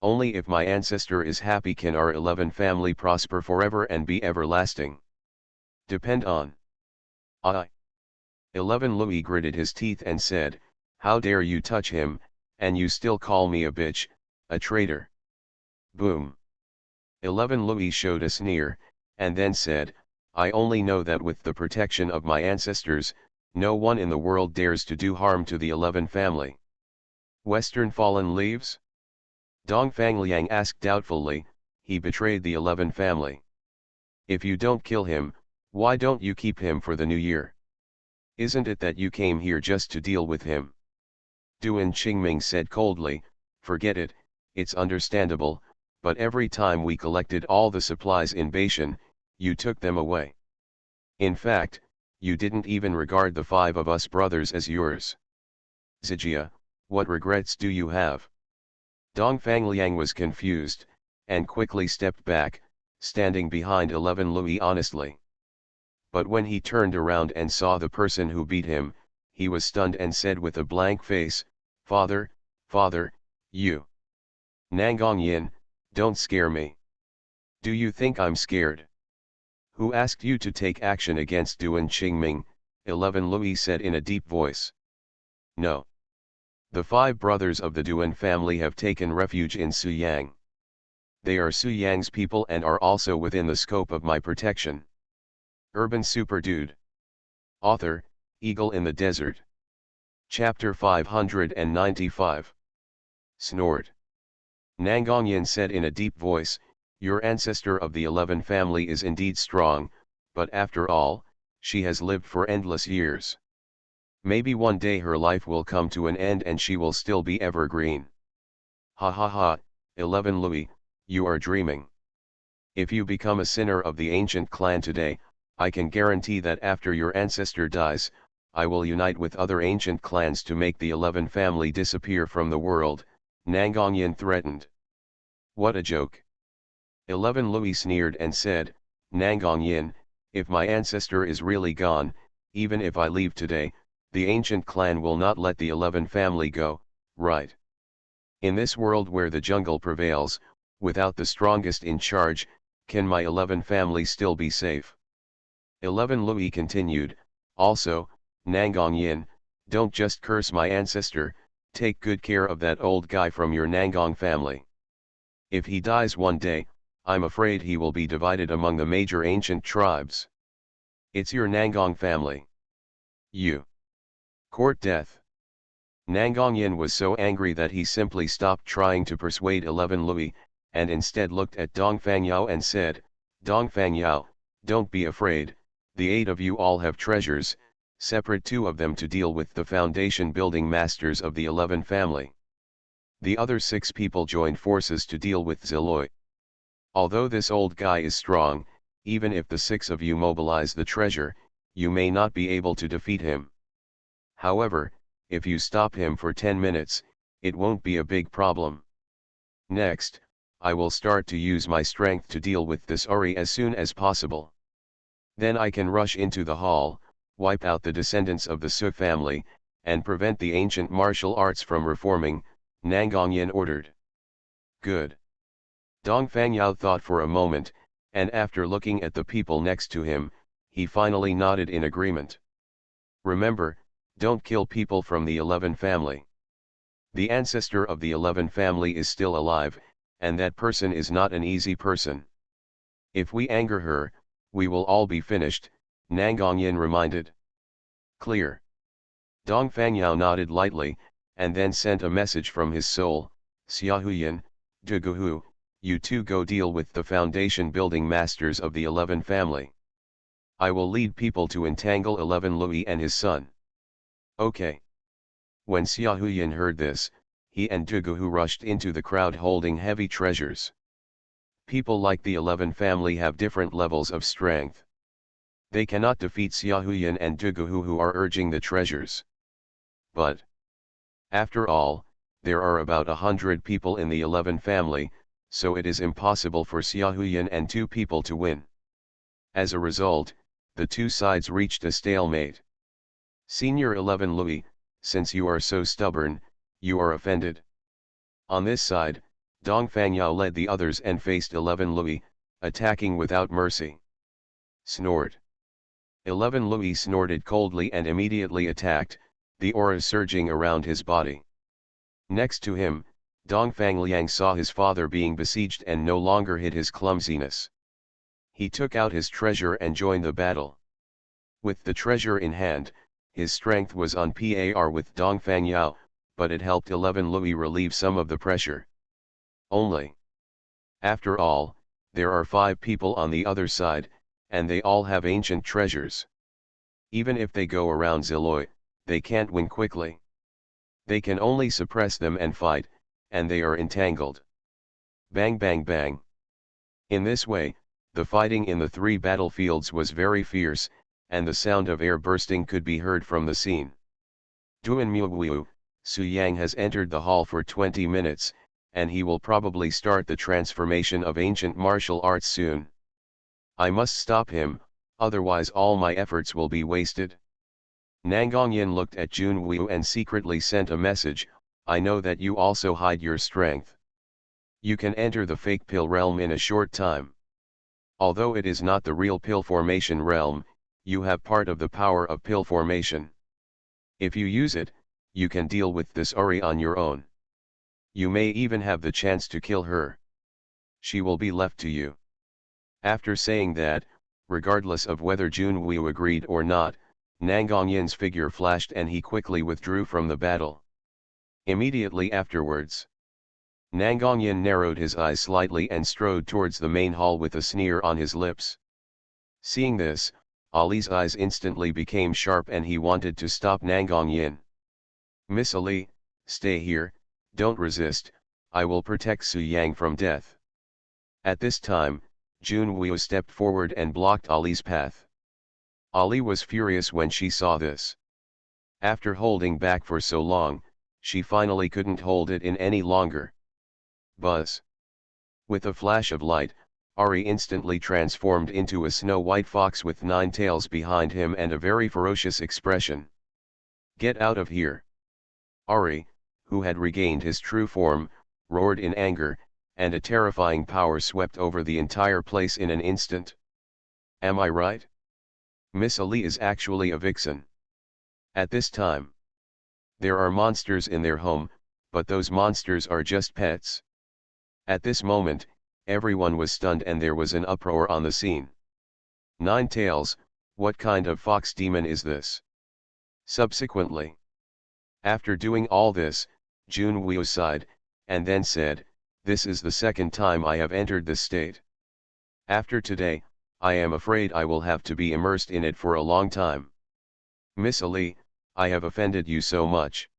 Only if my ancestor is happy can our 11 family prosper forever and be everlasting. Depend on I. 11 Louis gritted his teeth and said, how dare you touch him, and you still call me a bitch, a traitor. Boom. 11 Louis showed a sneer, and then said, I only know that with the protection of my ancestors, no one in the world dares to do harm to the 11 family. Western fallen leaves? Dong Fangliang asked doubtfully, he betrayed the 11 family. If you don't kill him, why don't you keep him for the new year? Isn't it that you came here just to deal with him? Duan Qingming said coldly, forget it, it's understandable, but every time we collected all the supplies in Baishan, you took them away. In fact, you didn't even regard the 5 of us brothers as yours. Zijia, what regrets do you have? Dong Fangliang was confused, and quickly stepped back, standing behind 11 Louis honestly. But when he turned around and saw the person who beat him, he was stunned and said with a blank face, Father, you. Nangong Yin, don't scare me. Do you think I'm scared? Who asked you to take action against Duan Qingming? 11 Louis said in a deep voice. No. The 5 brothers of the Duan family have taken refuge in Su Yang. They are Su Yang's people and are also within the scope of my protection. Urban Super Dude. Author, Eagle in the Desert. Chapter 595. Snort. Nangongyan said in a deep voice, your ancestor of the 11 family is indeed strong, but after all, she has lived for endless years. Maybe one day her life will come to an end and she will still be evergreen. Ha ha ha, 11 Louis, you are dreaming. If you become a sinner of the ancient clan today, I can guarantee that after your ancestor dies, I will unite with other ancient clans to make the 11 family disappear from the world, Nangongyan threatened. What a joke. 11 Louis sneered and said, Nangongyan, if my ancestor is really gone, even if I leave today, the ancient clan will not let the 11 family go, right? In this world where the jungle prevails, without the strongest in charge, can my 11 family still be safe? 11 Louis continued, also, Nangong Yin, don't just curse my ancestor, take good care of that old guy from your Nangong family. If he dies one day, I'm afraid he will be divided among the major ancient tribes. It's your Nangong family. You. Court death. Nangong Yin was so angry that he simply stopped trying to persuade 11 Louis, and instead looked at Dong Fangyao and said, Dong Fangyao, don't be afraid, the 8 of you all have treasures, separate 2 of them to deal with the foundation building masters of the 11 family. The other 6 people joined forces to deal with Ziloi. Although this old guy is strong, even if the 6 of you mobilize the treasure, you may not be able to defeat him. However, if you stop him for 10 minutes, it won't be a big problem. Next, I will start to use my strength to deal with this Ori as soon as possible. Then I can rush into the hall, wipe out the descendants of the Su family, and prevent the ancient martial arts from reforming, Nangongyan ordered. Good. Dong Fangyao thought for a moment, and after looking at the people next to him, he finally nodded in agreement. Remember, don't kill people from the 11 family. The ancestor of the 11 family is still alive, and that person is not an easy person. If we anger her, we will all be finished, Nangongyan reminded. Clear. Dong Fangyao nodded lightly, and then sent a message from his soul, Xiaohuyan, Duguhu, you two go deal with the foundation building masters of the 11 family. I will lead people to entangle 11 Louis and his son. Okay. When Xiaohuyan heard this, he and Duguhu rushed into the crowd holding heavy treasures. People like the 11 family have different levels of strength. They cannot defeat Xiaohuyan and Duguhu who are urging the treasures. But, after all, there are about 100 people in the 11 family, so it is impossible for Xiaohuyan and two people to win. As a result, the two sides reached a stalemate. Senior 11 Louis, since you are so stubborn, you are offended. On this side, Dong Fangyao led the others and faced 11 Louis, attacking without mercy. Snort. 11 Louis snorted coldly and immediately attacked, the aura surging around his body. Next to him, Dong Fangliang saw his father being besieged and no longer hid his clumsiness. He took out his treasure and joined the battle. With the treasure in hand, his strength was on par with Dong Fangyao, but it helped 11 Louis relieve some of the pressure. Only. After all, there are 5 people on the other side, and they all have ancient treasures. Even if they go around Ziloi, they can't win quickly. They can only suppress them and fight, and they are entangled. Bang bang bang. In this way, the fighting in the 3 battlefields was very fierce, and the sound of air bursting could be heard from the scene. Duan Muguiu, Su Yang has entered the hall for 20 minutes, and he will probably start the transformation of ancient martial arts soon. I must stop him, otherwise all my efforts will be wasted. Nangongyan looked at Jun Wu and secretly sent a message, I know that you also hide your strength. You can enter the fake pill realm in a short time. Although it is not the real pill formation realm, you have part of the power of pill formation. If you use it, you can deal with this Ori on your own. You may even have the chance to kill her. She will be left to you. After saying that, regardless of whether Jun Wu agreed or not, Nangongyan's figure flashed and he quickly withdrew from the battle. Immediately afterwards, Nangongyan narrowed his eyes slightly and strode towards the main hall with a sneer on his lips. Seeing this, Ali's eyes instantly became sharp and he wanted to stop Nangongyan. Miss Ali, stay here, don't resist, I will protect Su Yang from death. At this time, Jun Wu stepped forward and blocked Ali's path. Ali was furious when she saw this. After holding back for so long, she finally couldn't hold it in any longer. Buzz. With a flash of light, Ari instantly transformed into a snow-white fox with 9 tails behind him and a very ferocious expression. Get out of here. Ari, who had regained his true form, roared in anger, and a terrifying power swept over the entire place in an instant. Am I right? Miss Ali is actually a vixen. At this time, there are monsters in their home, but those monsters are just pets. At this moment, everyone was stunned and there was an uproar on the scene. 9 tails, what kind of fox demon is this? Subsequently, after doing all this, Jun Wu sighed, and then said, this is the second time I have entered this state. After today, I am afraid I will have to be immersed in it for a long time. Miss Ali, I have offended you so much.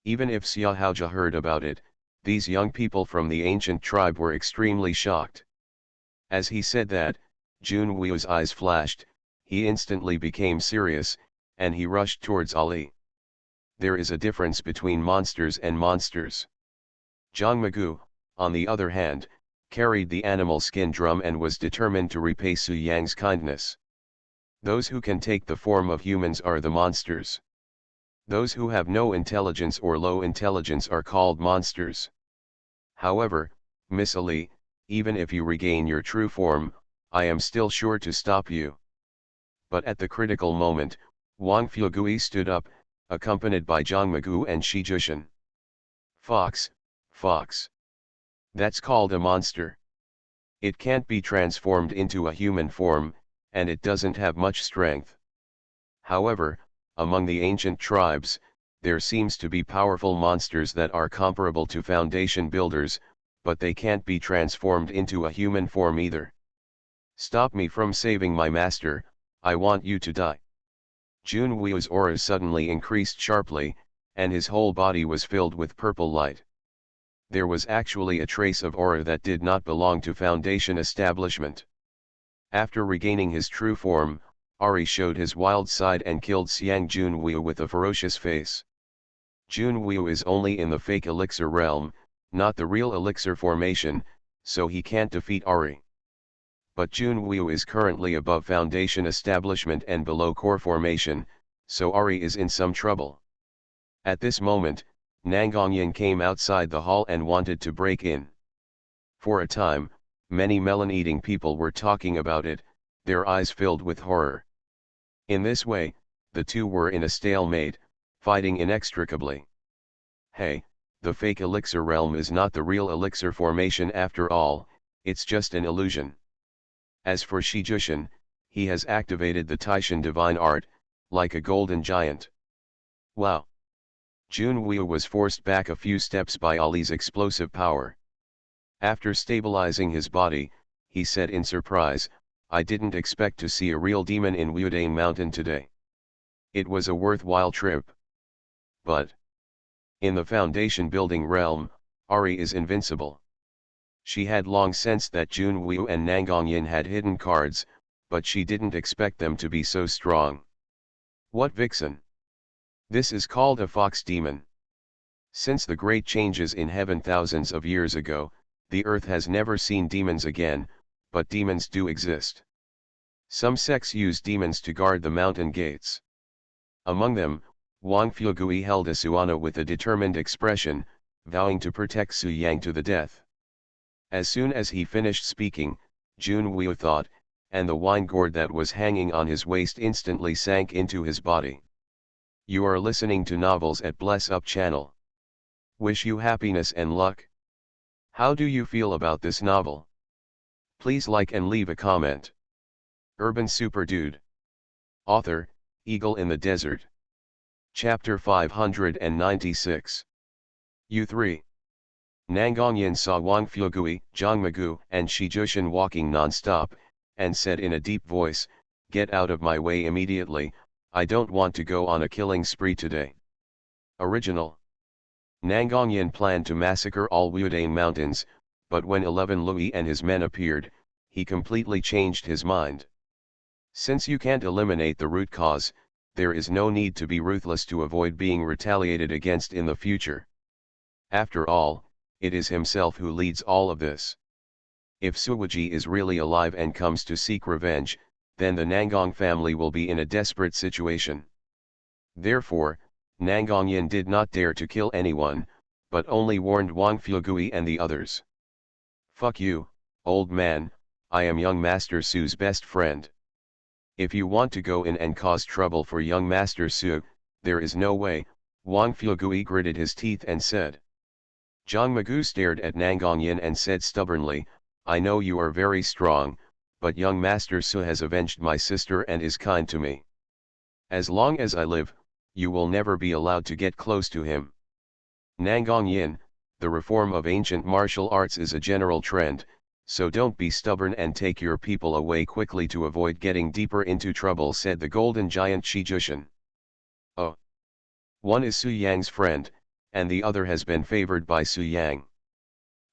Even if Xiaohaoja heard about it, these young people from the ancient tribe were extremely shocked. As he said that, Jun Wu's eyes flashed, he instantly became serious, and he rushed towards Ali. There is a difference between monsters and monsters. Zhang Magu, on the other hand, carried the animal skin drum and was determined to repay Su Yang's kindness. Those who can take the form of humans are the monsters. Those who have no intelligence or low intelligence are called monsters. However, Miss Ali, even if you regain your true form, I am still sure to stop you. But at the critical moment, Wang Fugui stood up, accompanied by Zhang Magu and Shi Jushan. Fox, fox. That's called a monster. It can't be transformed into a human form, and it doesn't have much strength. However, among the ancient tribes, there seems to be powerful monsters that are comparable to foundation builders, but they can't be transformed into a human form either. Stop me from saving my master, I want you to die. Jun Wu's aura suddenly increased sharply, and his whole body was filled with purple light. There was actually a trace of aura that did not belong to Foundation establishment. After regaining his true form, Ari showed his wild side and killed Xiang Junwu with a ferocious face. Junwu is only in the fake elixir realm, not the real elixir formation, so he can't defeat Ari. But Junwu is currently above Foundation establishment and below core formation, so Ari is in some trouble. At this moment, Nangongyan came outside the hall and wanted to break in. For a time, many melon-eating people were talking about it, their eyes filled with horror. In this way, the two were in a stalemate, fighting inextricably. Hey, the fake elixir realm is not the real elixir formation after all, it's just an illusion. As for Shi Jushan, he has activated the Taishan divine art, like a golden giant. Wow! Junwu was forced back a few steps by Ali's explosive power. After stabilizing his body, he said in surprise, I didn't expect to see a real demon in Wudane Mountain today. It was a worthwhile trip. But in the foundation building realm, Ari is invincible. She had long sensed that Junwu and Nangongyan had hidden cards, but she didn't expect them to be so strong. What vixen! This is called a fox demon. Since the great changes in heaven thousands of years ago, the earth has never seen demons again, but demons do exist. Some sects use demons to guard the mountain gates. Among them, Wang Fugui held a Suana with a determined expression, vowing to protect Su Yang to the death. As soon as he finished speaking, Junwu thought, and the wine gourd that was hanging on his waist instantly sank into his body. You are listening to novels at Bless Up channel. Wish you happiness and luck. How do you feel about this novel? Please like and leave a comment. Urban Super Dude. Author, Eagle in the Desert. Chapter 596. U3. Nangongyan saw Wang Fugui, Zhang Magu, and Shi Jushan walking non-stop, and said in a deep voice, Get out of my way immediately, I don't want to go on a killing spree today. Original. Nangongyan planned to massacre all Wudane mountains, but when 11 Louis and his men appeared, he completely changed his mind. Since you can't eliminate the root cause, there is no need to be ruthless to avoid being retaliated against in the future. After all, it is himself who leads all of this. If Suwuji is really alive and comes to seek revenge, then the Nangong family will be in a desperate situation. Therefore, Nangongyan did not dare to kill anyone, but only warned Wang Fugui and the others. Fuck you, old man, I am young Master Su's best friend. If you want to go in and cause trouble for young Master Su, there is no way, Wang Fugui gritted his teeth and said. Zhang Magu stared at Nangongyan and said stubbornly, I know you are very strong, but young Master Su has avenged my sister and is kind to me. As long as I live, you will never be allowed to get close to him. Nangongyan, the reform of ancient martial arts is a general trend, so don't be stubborn and take your people away quickly to avoid getting deeper into trouble, said the golden giant Shi Jushan. Oh. One is Su Yang's friend, and the other has been favored by Su Yang.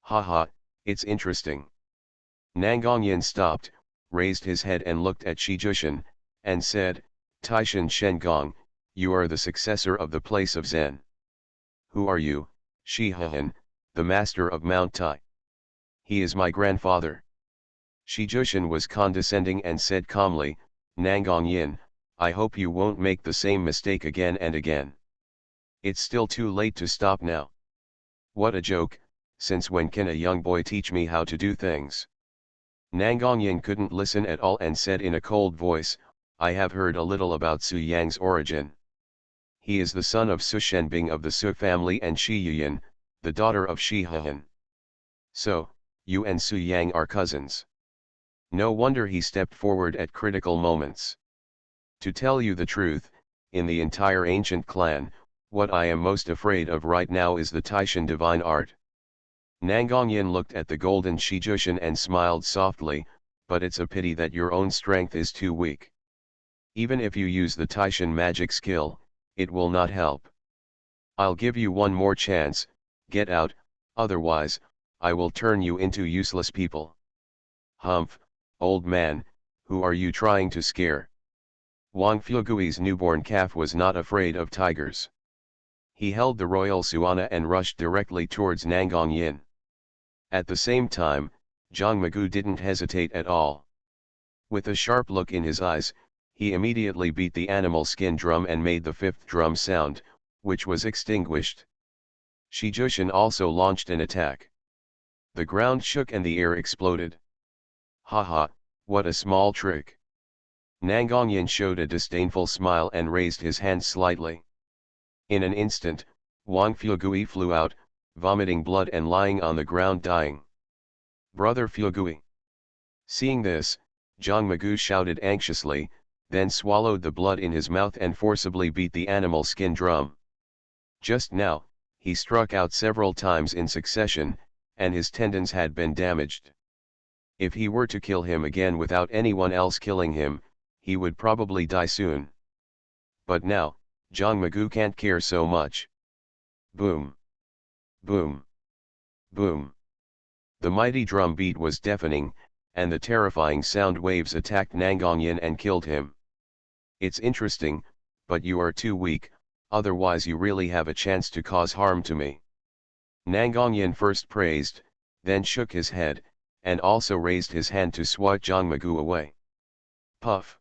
Haha, it's interesting. Nangongyan stopped, raised his head and looked at Shi Jushan, and said, Taishan Shengong, You are the successor of the place of Zen. Who are you, Shihan, the master of Mount Tai? He is my grandfather. Shi Jushin was condescending and said calmly, Nangong Yin, I hope you won't make the same mistake again and again. It's still too late to stop now. What a joke, since when can a young boy teach me how to do things? Nangong Yin couldn't listen at all and said in a cold voice, I have heard a little about Su Yang's origin. He is the son of Su Shenbing of the Su family and Shi Yuyan, the daughter of Shi Hehan. So, you and Su Yang are cousins. No wonder he stepped forward at critical moments. To tell you the truth, in the entire ancient clan, what I am most afraid of right now is the Taishan divine art. Nangong Yin looked at the golden Shi Jushin and smiled softly, but it's a pity that your own strength is too weak. Even if you use the Taishan magic skill, it will not help. I'll give you one more chance, get out, otherwise, I will turn you into useless people. Humph, old man, who are you trying to scare? Wang Fugui's newborn calf was not afraid of tigers. He held the royal suana and rushed directly towards Nangong Yin. At the same time, Zhang Magu didn't hesitate at all. With a sharp look in his eyes, he immediately beat the animal skin drum and made the fifth drum sound, which was extinguished. Shi Jushin also launched an attack. The ground shook and the air exploded. Haha, what a small trick. Nangong Yin showed a disdainful smile and raised his hand slightly. In an instant, Wang Fugui flew out, vomiting blood and lying on the ground dying. Brother Fugui. Seeing this, Zhang Magu shouted anxiously, then swallowed the blood in his mouth and forcibly beat the animal skin drum. Just now, he struck out several times in succession, and his tendons had been damaged. If he were to kill him again without anyone else killing him, he would probably die soon. But now, Zhang Magu can't care so much. Boom! Boom! Boom! The mighty drum beat was deafening, and the terrifying sound waves attacked Nangong Yin and killed him. It's interesting, but you are too weak, otherwise you really have a chance to cause harm to me. Nangong Yin first praised, then shook his head, and also raised his hand to swat Zhang Magu away. Puff!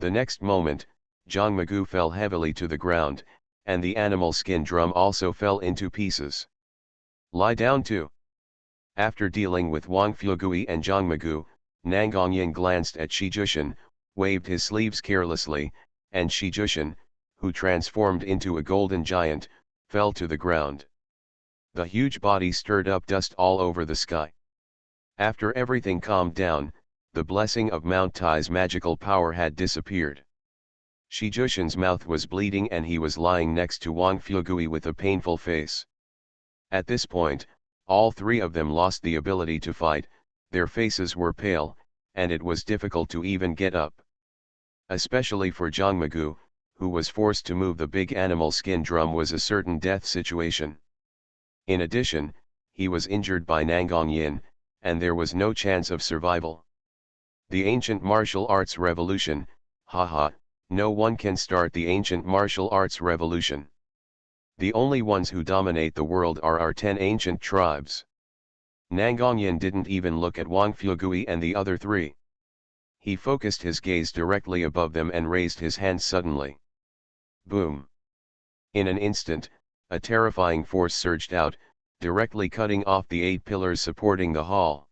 The next moment, Zhang Magu fell heavily to the ground, and the animal skin drum also fell into pieces. Lie down too. After dealing with Wang Fugui and Zhang Magu, Nangong Yin glanced at Shi Jushin, waved his sleeves carelessly, and Shi Jushin, who transformed into a golden giant, fell to the ground. The huge body stirred up dust all over the sky. After everything calmed down, the blessing of Mount Tai's magical power had disappeared. Shi Jushin's mouth was bleeding and he was lying next to Wang Fugui with a painful face. At this point, all three of them lost the ability to fight, their faces were pale, and it was difficult to even get up. Especially for Zhang Magu, who was forced to move the big animal skin drum, was a certain death situation. In addition, he was injured by Nangong Yin, and there was no chance of survival. The ancient martial arts revolution, haha, no one can start the ancient martial arts revolution. The only ones who dominate the world are our 10 ancient tribes. Nangong Yin didn't even look at Wang Fugui and the other three. He focused his gaze directly above them and raised his hand suddenly. Boom! In an instant, a terrifying force surged out, directly cutting off the 8 pillars supporting the hall.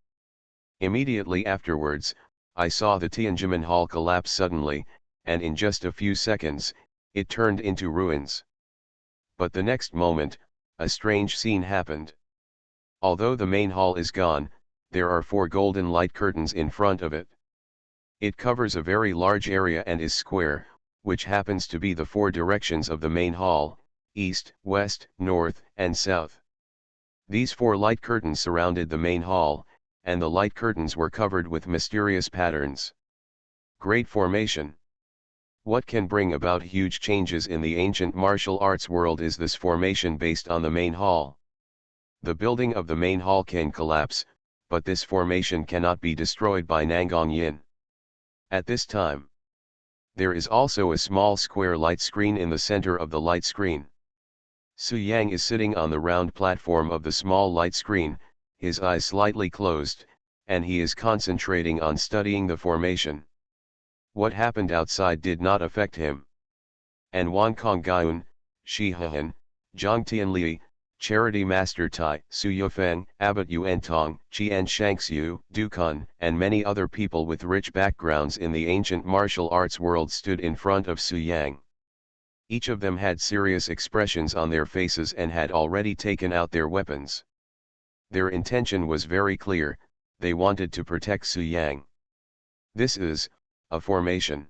Immediately afterwards, I saw the Tianjin Hall collapse suddenly, and in just a few seconds, it turned into ruins. But the next moment, a strange scene happened. Although the main hall is gone, there are 4 golden light curtains in front of it. It covers a very large area and is square, which happens to be the 4 directions of the main hall: east, west, north, and south. These 4 light curtains surrounded the main hall, and the light curtains were covered with mysterious patterns. Great formation. What can bring about huge changes in the ancient martial arts world is this formation based on the main hall. The building of the main hall can collapse, but this formation cannot be destroyed by Nangong Yin. At this time, There is also a small square light screen in the center of the light screen. Su Yang is sitting on the round platform of the small light screen, his eyes slightly closed, and he is concentrating on studying the formation. What happened outside did not affect him. And Wan Konggyun, Shi Hehan, Zhang Tianli, Charity Master Tai, Su Yufeng, Abbot Yuantong, Qian Shangxiu, Du Kun, and many other people with rich backgrounds in the ancient martial arts world stood in front of Su Yang. Each of them had serious expressions on their faces and had already taken out their weapons. Their intention was very clear, they wanted to protect Su Yang. This is a formation.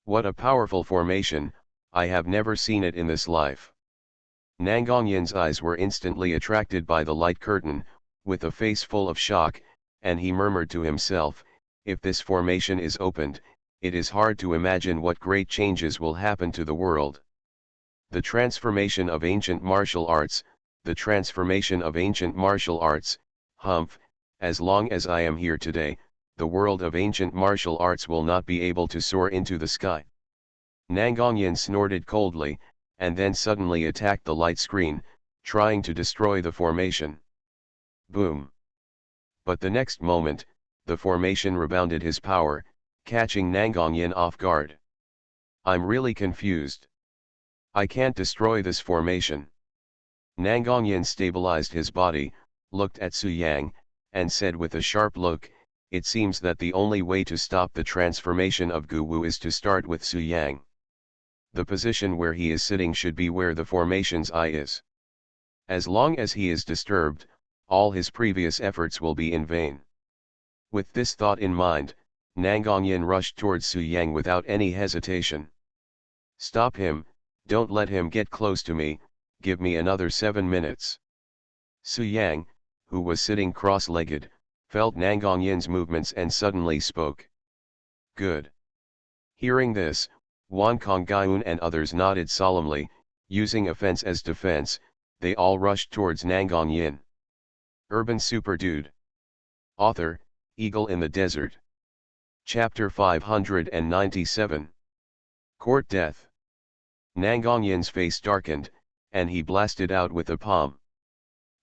What a powerful formation, I have never seen it in this life. Nangongyin's eyes were instantly attracted by the light curtain, with a face full of shock, and he murmured to himself, if this formation is opened, it is hard to imagine what great changes will happen to the world. The transformation of ancient martial arts, the transformation of ancient martial arts, humph, as long as I am here today, the world of ancient martial arts will not be able to soar into the sky. Nangongyan snorted coldly, and then suddenly attacked the light screen, trying to destroy the formation. Boom! But the next moment, the formation rebounded his power, catching Nangongyan off guard. I'm really confused. I can't destroy this formation. Nangongyan stabilized his body, looked at Su Yang, and said with a sharp look, it seems that the only way to stop the transformation of Gu Wu is to start with Su Yang. The position where he is sitting should be where the formation's eye is. As long as he is disturbed, all his previous efforts will be in vain. With this thought in mind, Nangongyan rushed towards Su Yang without any hesitation. Stop him, don't let him get close to me, give me another 7 minutes. Su Yang, who was sitting cross-legged, felt Nangongyan's movements and suddenly spoke. Good. Hearing this, Wan Konggyun and others nodded solemnly, using offense as defense, they all rushed towards Nangongyan. Urban Super Dude. Author, Eagle in the Desert. Chapter 597. Court Death. Nangongyan's face darkened, and he blasted out with a palm.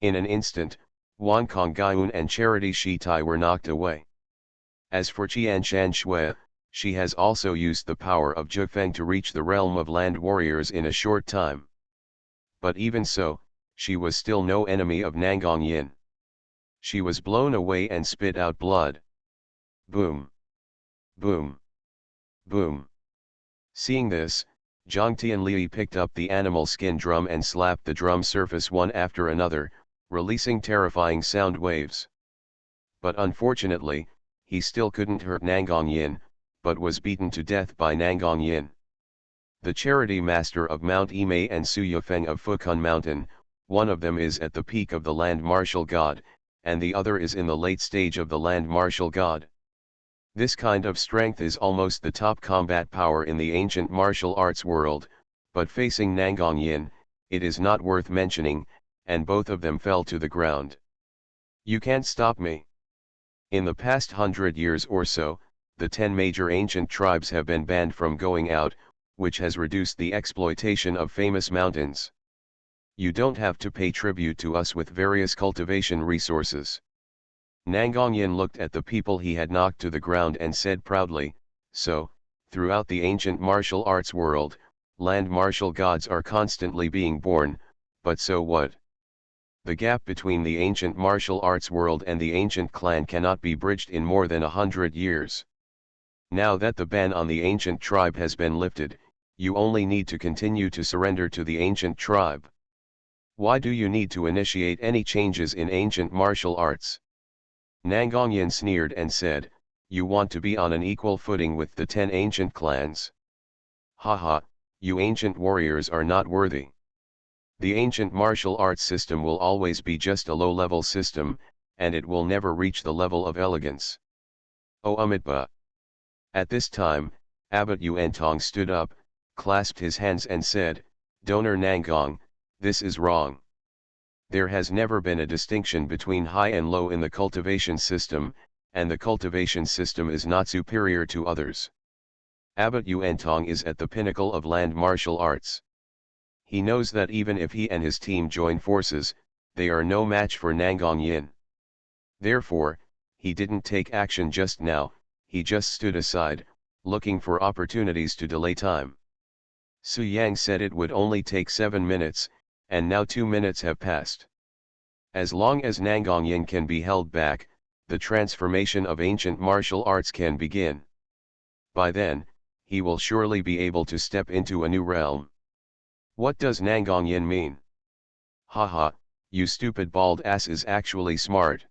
In an instant, Wan Konggyun and Charity Shitai were knocked away. As for Qian Shan Shui, she has also used the power of Zhifeng to reach the realm of land warriors in a short time. But even so, she was still no enemy of Nangongyan. She was blown away and spit out blood. Boom! Boom! Boom! Seeing this, Zhang Tianli picked up the animal skin drum and slapped the drum surface one after another, releasing terrifying sound waves. But unfortunately, he still couldn't hurt Nangongyan, but was beaten to death by Nangongyan. The charity master of Mount Imei and Su Yufeng of Fukun Mountain, one of them is at the peak of the land martial god, and the other is in the late stage of the land martial god. This kind of strength is almost the top combat power in the ancient martial arts world, but facing Nangongyan, it is not worth mentioning, and both of them fell to the ground. You can't stop me. In the past 100 years or so, the 10 major ancient tribes have been banned from going out, which has reduced the exploitation of famous mountains. You don't have to pay tribute to us with various cultivation resources. Nangongyan looked at the people he had knocked to the ground and said proudly, so, throughout the ancient martial arts world, land martial gods are constantly being born, but so what? The gap between the ancient martial arts world and the ancient clan cannot be bridged in more than 100 years. Now that the ban on the ancient tribe has been lifted, you only need to continue to surrender to the ancient tribe. Why do you need to initiate any changes in ancient martial arts? Nangongyan sneered and said, you want to be on an equal footing with the 10 ancient clans. Haha, you ancient warriors are not worthy. The ancient martial arts system will always be just a low-level system, and it will never reach the level of elegance. O Amitba. At this time, Abbot Yuantong stood up, clasped his hands and said, Donor Nangong, this is wrong. There has never been a distinction between high and low in the cultivation system, and the cultivation system is not superior to others. Abbot Yuantong is at the pinnacle of land martial arts. He knows that even if he and his team join forces, they are no match for Nangong Yin. Therefore, he didn't take action just now, he just stood aside, looking for opportunities to delay time. Su Yang said it would only take 7 minutes, and now 2 minutes have passed. As long as Nangong Yin can be held back, the transformation of ancient martial arts can begin. By then, he will surely be able to step into a new realm. What does Nangong Yin mean? Haha, you stupid bald ass is actually smart.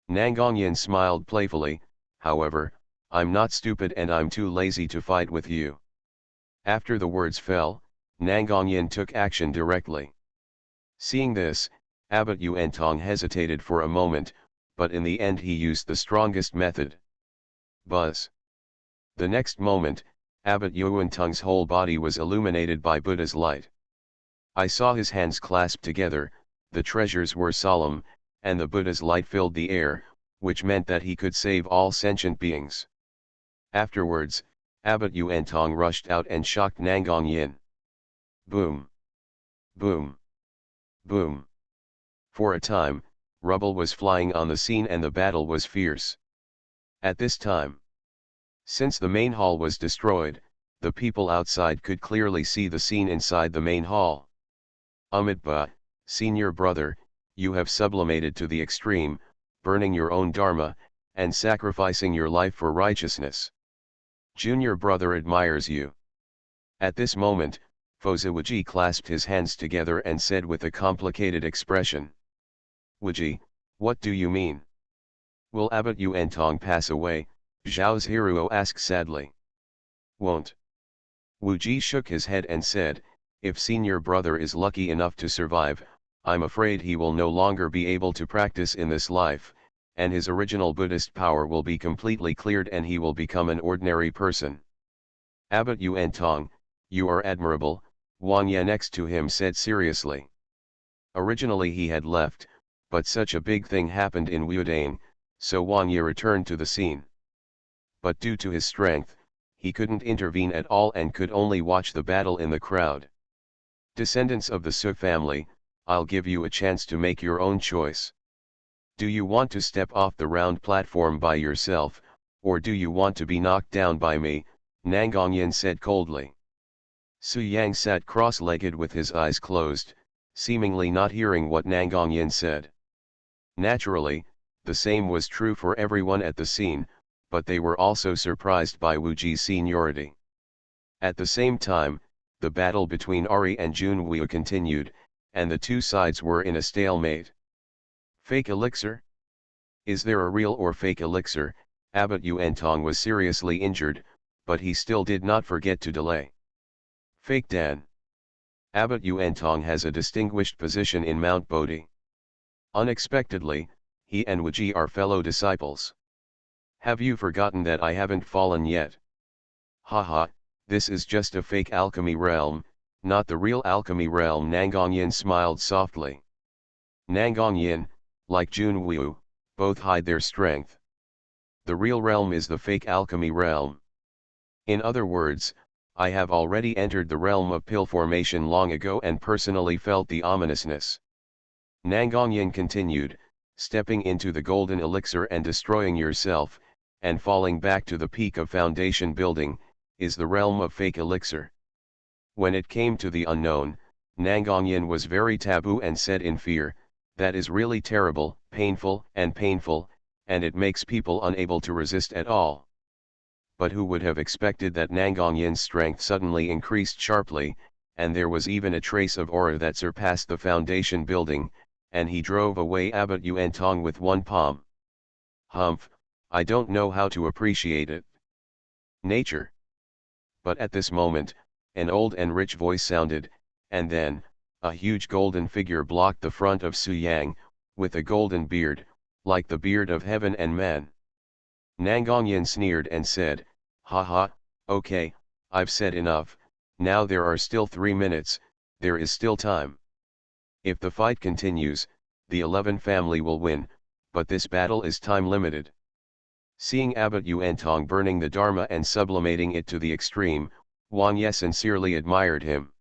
Nangong Yin smiled playfully, however, I'm not stupid and I'm too lazy to fight with you. After the words fell, Nangong Yin took action directly. Seeing this, Abbot Yuantong hesitated for a moment, but in the end he used the strongest method. Buzz. The next moment, Abbot Yuantong's whole body was illuminated by Buddha's light. I saw his hands clasped together, the treasures were solemn, and the Buddha's light filled the air, which meant that he could save all sentient beings. Afterwards, Abbot Yuantong rushed out and shocked Nangong Yin. Boom! Boom! Boom! For a time, rubble was flying on the scene and the battle was fierce. At this time, since the main hall was destroyed, the people outside could clearly see the scene inside the main hall. Amitabha, senior brother, you have sublimated to the extreme, burning your own dharma, and sacrificing your life for righteousness. Junior brother admires you. At this moment, Fosa Wuji clasped his hands together and said with a complicated expression. Wuji, what do you mean? Will Abbot Yuantong pass away? Zhao Zhiruo asked sadly. Won't. Wuji shook his head and said, if senior brother is lucky enough to survive, I'm afraid he will no longer be able to practice in this life, and his original Buddhist power will be completely cleared and he will become an ordinary person. Abbot Yuantong, you are admirable, Wang Ye next to him said seriously. Originally he had left, but such a big thing happened in Wudain, so Wang Ye returned to the scene. But due to his strength, he couldn't intervene at all and could only watch the battle in the crowd. Descendants of the Su family, I'll give you a chance to make your own choice. Do you want to step off the round platform by yourself, or do you want to be knocked down by me? Nangong Yin said coldly. Su Yang sat cross-legged with his eyes closed, seemingly not hearing what Nangong Yin said. Naturally, the same was true for everyone at the scene, but they were also surprised by Wuji's seniority. At the same time, the battle between Ari and Junwu continued, and the two sides were in a stalemate. Fake elixir? Is there a real or fake elixir? Abbot Yuantong was seriously injured, but he still did not forget to delay. Fake Dan. Abbot Yuantong has a distinguished position in Mount Bodhi. Unexpectedly, he and Wuji are fellow disciples. Have you forgotten that I haven't fallen yet? Haha, this is just a fake alchemy realm, not the real alchemy realm. Nangong Yin smiled softly. Nangong Yin, like Junwu, both hide their strength. The real realm is the fake alchemy realm. In other words, I have already entered the realm of pill formation long ago and personally felt the ominousness. Nangong Yin continued, stepping into the golden elixir and destroying yourself, and falling back to the peak of foundation building, is the realm of fake elixir. When it came to the unknown, Nangong Yin was very taboo and said in fear, that is really terrible, painful, and it makes people unable to resist at all. But who would have expected that Nangong Yin's strength suddenly increased sharply, and there was even a trace of aura that surpassed the foundation building, and he drove away Abbot Yuantong with one palm. Humph, I don't know how to appreciate it. Nature. But at this moment, an old and rich voice sounded, and then, a huge golden figure blocked the front of Su Yang, with a golden beard, like the beard of heaven and man. Nangong Yin sneered and said, haha, okay, I've said enough, now there are still 3 minutes, there is still time. If the fight continues, the 11 family will win, but this battle is time limited. Seeing Abbot Yuantong burning the Dharma and sublimating it to the extreme, Wang Ye sincerely admired him.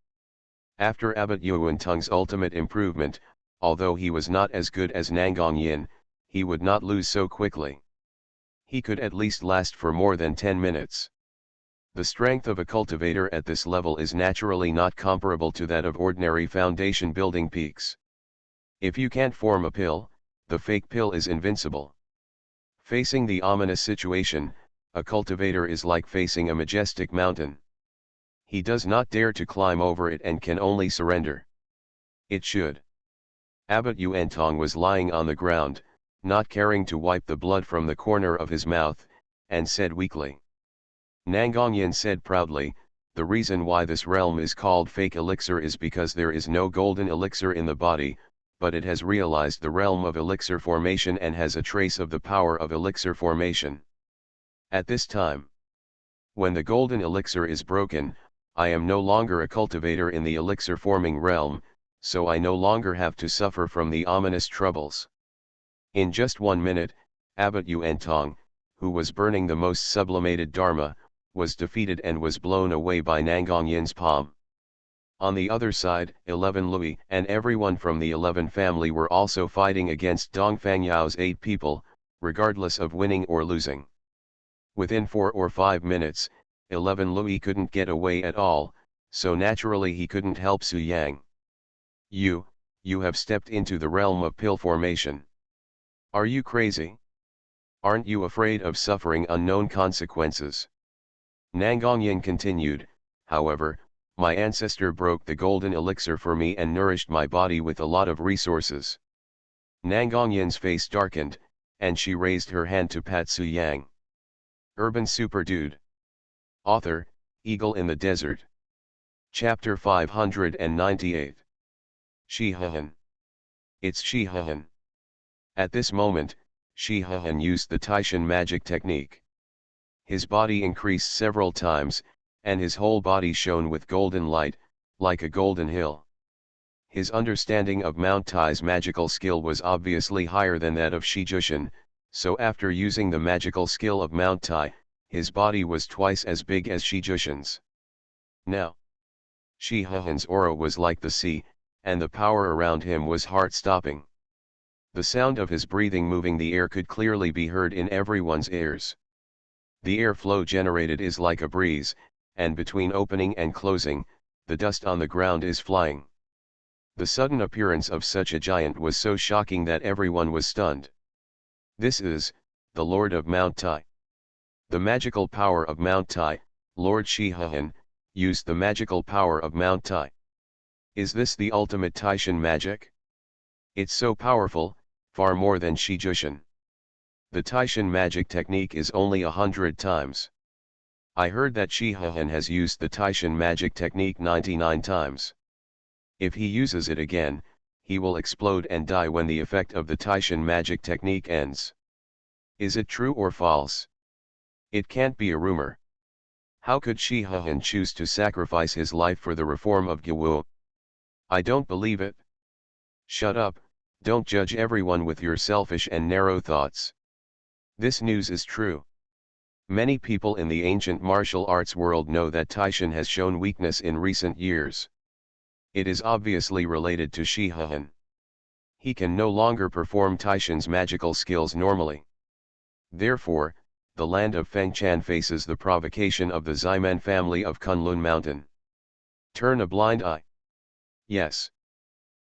After Abbot Yuantong's ultimate improvement, although he was not as good as Nangong Yin, he would not lose so quickly. He could at least last for more than 10 minutes. The strength of a cultivator at this level is naturally not comparable to that of ordinary foundation building peaks. If you can't form a pill, the fake pill is invincible. Facing the ominous situation, a cultivator is like facing a majestic mountain. He does not dare to climb over it and can only surrender. It should. Abbot Yuantong was lying on the ground, not caring to wipe the blood from the corner of his mouth, and said weakly. Nangong Yin said proudly, the reason why this realm is called fake elixir is because there is no golden elixir in the body, but it has realized the realm of elixir formation and has a trace of the power of elixir formation. At this time, when the golden elixir is broken, I am no longer a cultivator in the elixir forming realm, so I no longer have to suffer from the ominous troubles. In just 1 minute, Abbot Yuantong, who was burning the most sublimated Dharma, was defeated and was blown away by Nangong Yin's palm. On the other side, 11 Louis and everyone from the 11 family were also fighting against Dong Fangyao's 8 people, regardless of winning or losing. Within 4 or 5 minutes, 11 Louis couldn't get away at all, so naturally he couldn't help Su Yang. You have stepped into the realm of pill formation. Are you crazy? Aren't you afraid of suffering unknown consequences? Nangong Yin continued, however, my ancestor broke the golden elixir for me and nourished my body with a lot of resources. Nangong Yin's face darkened, and she raised her hand to pat Su Yang. Urban Super Dude. Author, Eagle in the Desert. Chapter 598. Shihahan. It's Shihahan. At this moment, Shihahan used the Taishan magic technique. His body increased several times, and his whole body shone with golden light, like a golden hill. His understanding of Mount Tai's magical skill was obviously higher than that of Shi Jushin, so after using the magical skill of Mount Tai, his body was twice as big as Shi Jushin's. Now, Shihahan's aura was like the sea, and the power around him was heart-stopping. The sound of his breathing moving the air could clearly be heard in everyone's ears. The airflow generated is like a breeze, and between opening and closing, the dust on the ground is flying. The sudden appearance of such a giant was so shocking that everyone was stunned. This is, the Lord of Mount Tai. The magical power of Mount Tai, Lord Shihahan, used the magical power of Mount Tai. Is this the ultimate Taishan magic? It's so powerful, far more than Shi Jushin. The Taishan magic technique is only 100 times. I heard that Shihahan has used the Taishan magic technique 99 times. If he uses it again, he will explode and die when the effect of the Taishan magic technique ends. Is it true or false? It can't be a rumor. How could Shihahan choose to sacrifice his life for the reform of Gyewu? I don't believe it. Shut up, don't judge everyone with your selfish and narrow thoughts. This news is true. Many people in the ancient martial arts world know that Taishan has shown weakness in recent years. It is obviously related to Shihahan. He can no longer perform Taishan's magical skills normally. Therefore, the land of Fengchan faces the provocation of the Ximen family of Kunlun Mountain. Turn a blind eye. Yes.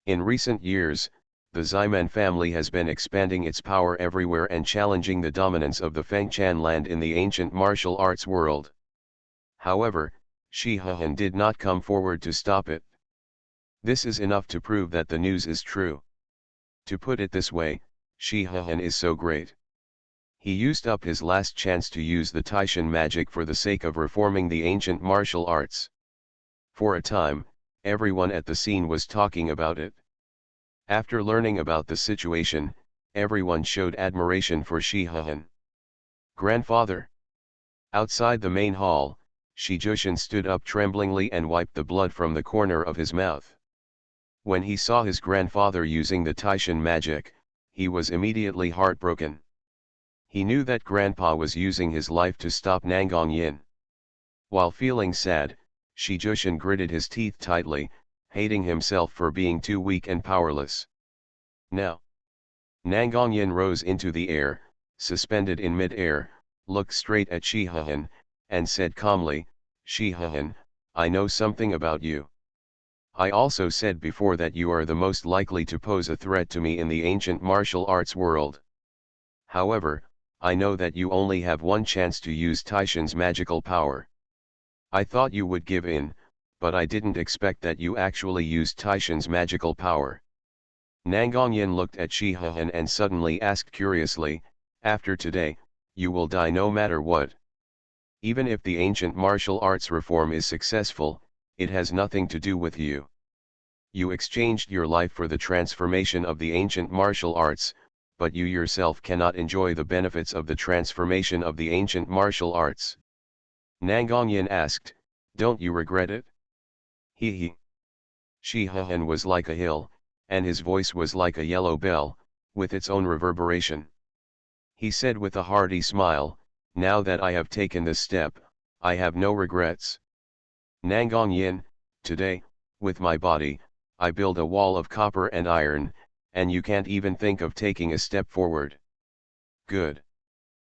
In recent years, the Ximen family has been expanding its power everywhere and challenging the dominance of the Fengchan land in the ancient martial arts world. However, Shihahan did not come forward to stop it. This is enough to prove that the news is true. To put it this way, Shihahan is so great. He used up his last chance to use the Taishan magic for the sake of reforming the ancient martial arts. For a time, everyone at the scene was talking about it. After learning about the situation, everyone showed admiration for Shihahan. Grandfather. Outside the main hall, Shi Jushin stood up tremblingly and wiped the blood from the corner of his mouth. When he saw his grandfather using the Taishan magic, he was immediately heartbroken. He knew that Grandpa was using his life to stop Nangong Yin. While feeling sad, Shi Jushin gritted his teeth tightly, hating himself for being too weak and powerless. Now, Nangong Yin rose into the air, suspended in mid-air, looked straight at Shihan, and said calmly, Shihan, I know something about you. I also said before that you are the most likely to pose a threat to me in the ancient martial arts world. However, I know that you only have one chance to use Taishan's magical power. I thought you would give in, but I didn't expect that you actually used Taishan's magical power. Nangong Yin looked at Shihan and suddenly asked curiously, after today, you will die no matter what. Even if the ancient martial arts reform is successful, it has nothing to do with you. You exchanged your life for the transformation of the ancient martial arts, but you yourself cannot enjoy the benefits of the transformation of the ancient martial arts. Nangong Yin asked, don't you regret it? He. Shihan was like a hill, and his voice was like a yellow bell, with its own reverberation. He said with a hearty smile, now that I have taken this step, I have no regrets. Nangong Yin, today, with my body, I build a wall of copper and iron, and you can't even think of taking a step forward. Good.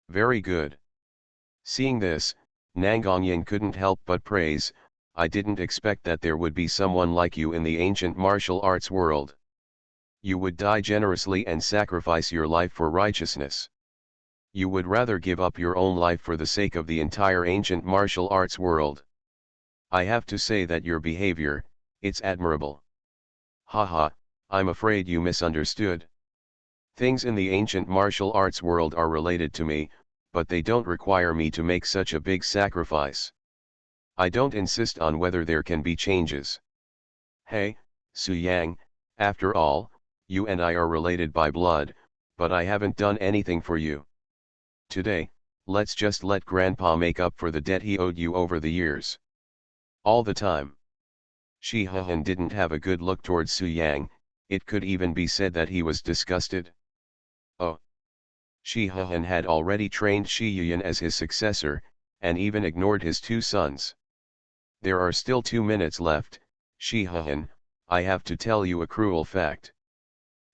Very good. Seeing this, Nangong Yin couldn't help but praise, I didn't expect that there would be someone like you in the ancient martial arts world. You would die generously and sacrifice your life for righteousness. You would rather give up your own life for the sake of the entire ancient martial arts world. I have to say that your behavior, it's admirable. Haha, I'm afraid you misunderstood. Things in the ancient martial arts world are related to me, but they don't require me to make such a big sacrifice. I don't insist on whether there can be changes. Hey, Su Yang, after all, you and I are related by blood, but I haven't done anything for you. Today, let's just let Grandpa make up for the debt he owed you over the years. All the time. Shihan didn't have a good look towards Su Yang, it could even be said that he was disgusted. Oh. Shihan had already trained Shi Yuyan as his successor, and even ignored his two sons. There are still 2 minutes left, Shihan, I have to tell you a cruel fact.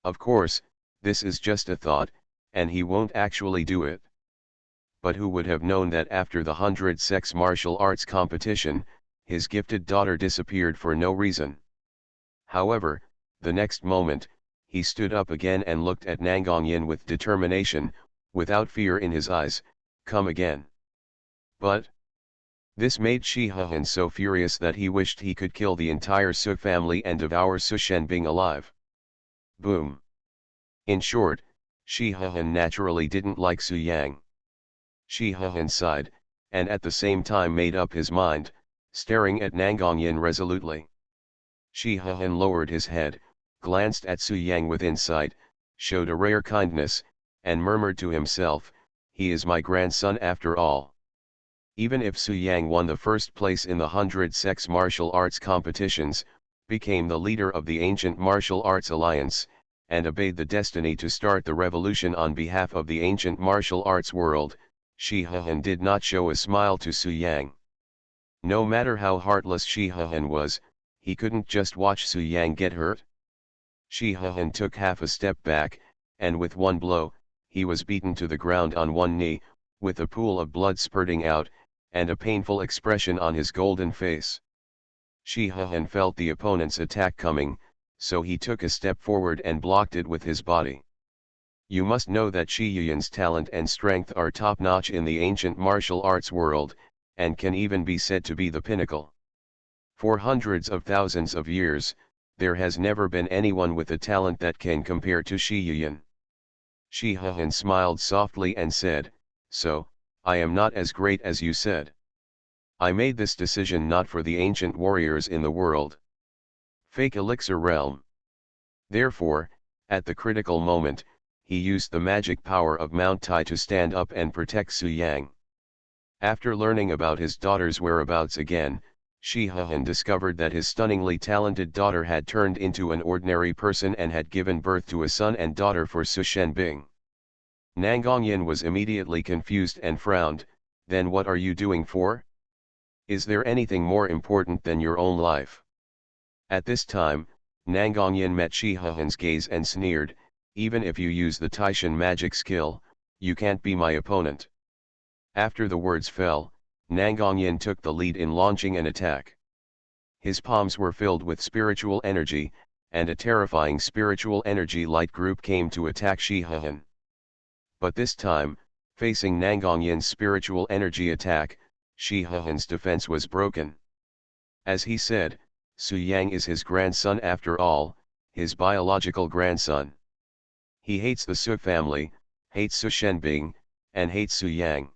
Of course, this is just a thought, and he won't actually do it. But who would have known that after the 100 sex martial arts competition, his gifted daughter disappeared for no reason. However, the next moment, he stood up again and looked at Nangong Yin with determination, without fear in his eyes, come again. But this made Shihan so furious that he wished he could kill the entire Su family and devour Su Shenbing alive. Boom. In short, Shihan naturally didn't like Su Yang. Shihan sighed, and at the same time made up his mind, staring at Nangong Yin resolutely. Shihan lowered his head, glanced at Su Yang with insight, showed a rare kindness, and murmured to himself, he is my grandson after all. Even if Su Yang won the first place in the 100 sex martial arts competitions, became the leader of the ancient martial arts alliance, and obeyed the destiny to start the revolution on behalf of the ancient martial arts world, Shihan did not show a smile to Su Yang. No matter how heartless Shihan was, he couldn't just watch Su Yang get hurt. Shihan took half a step back, and with one blow, he was beaten to the ground on one knee, with a pool of blood spurting out, and a painful expression on his golden face. Shihan felt the opponent's attack coming, so he took a step forward and blocked it with his body. You must know that Shi Yuyan's talent and strength are top-notch in the ancient martial arts world, and can even be said to be the pinnacle. For hundreds of thousands of years, there has never been anyone with a talent that can compare to Shi Yuyan. Shihan smiled softly and said, so, I am not as great as you said. I made this decision not for the ancient warriors in the world. Fake elixir realm. Therefore, at the critical moment, he used the magic power of Mount Tai to stand up and protect Su Yang. After learning about his daughter's whereabouts again, Shihan discovered that his stunningly talented daughter had turned into an ordinary person and had given birth to a son and daughter for Su Shenbing. Nangongyan was immediately confused and frowned. Then what are you doing for? Is there anything more important than your own life? At this time, Nangongyan met Shi Hehan's gaze and sneered, even if you use the Taishan magic skill, you can't be my opponent. After the words fell, Nangongyan took the lead in launching an attack. His palms were filled with spiritual energy, and a terrifying spiritual energy light group came to attack Shi Hehan. But this time, facing Nangongyan's spiritual energy attack, Shi Hehan's defense was broken. As he said, Su Yang is his grandson after all, his biological grandson. He hates the Su family, hates Su Shenbing, and hates Su Yang.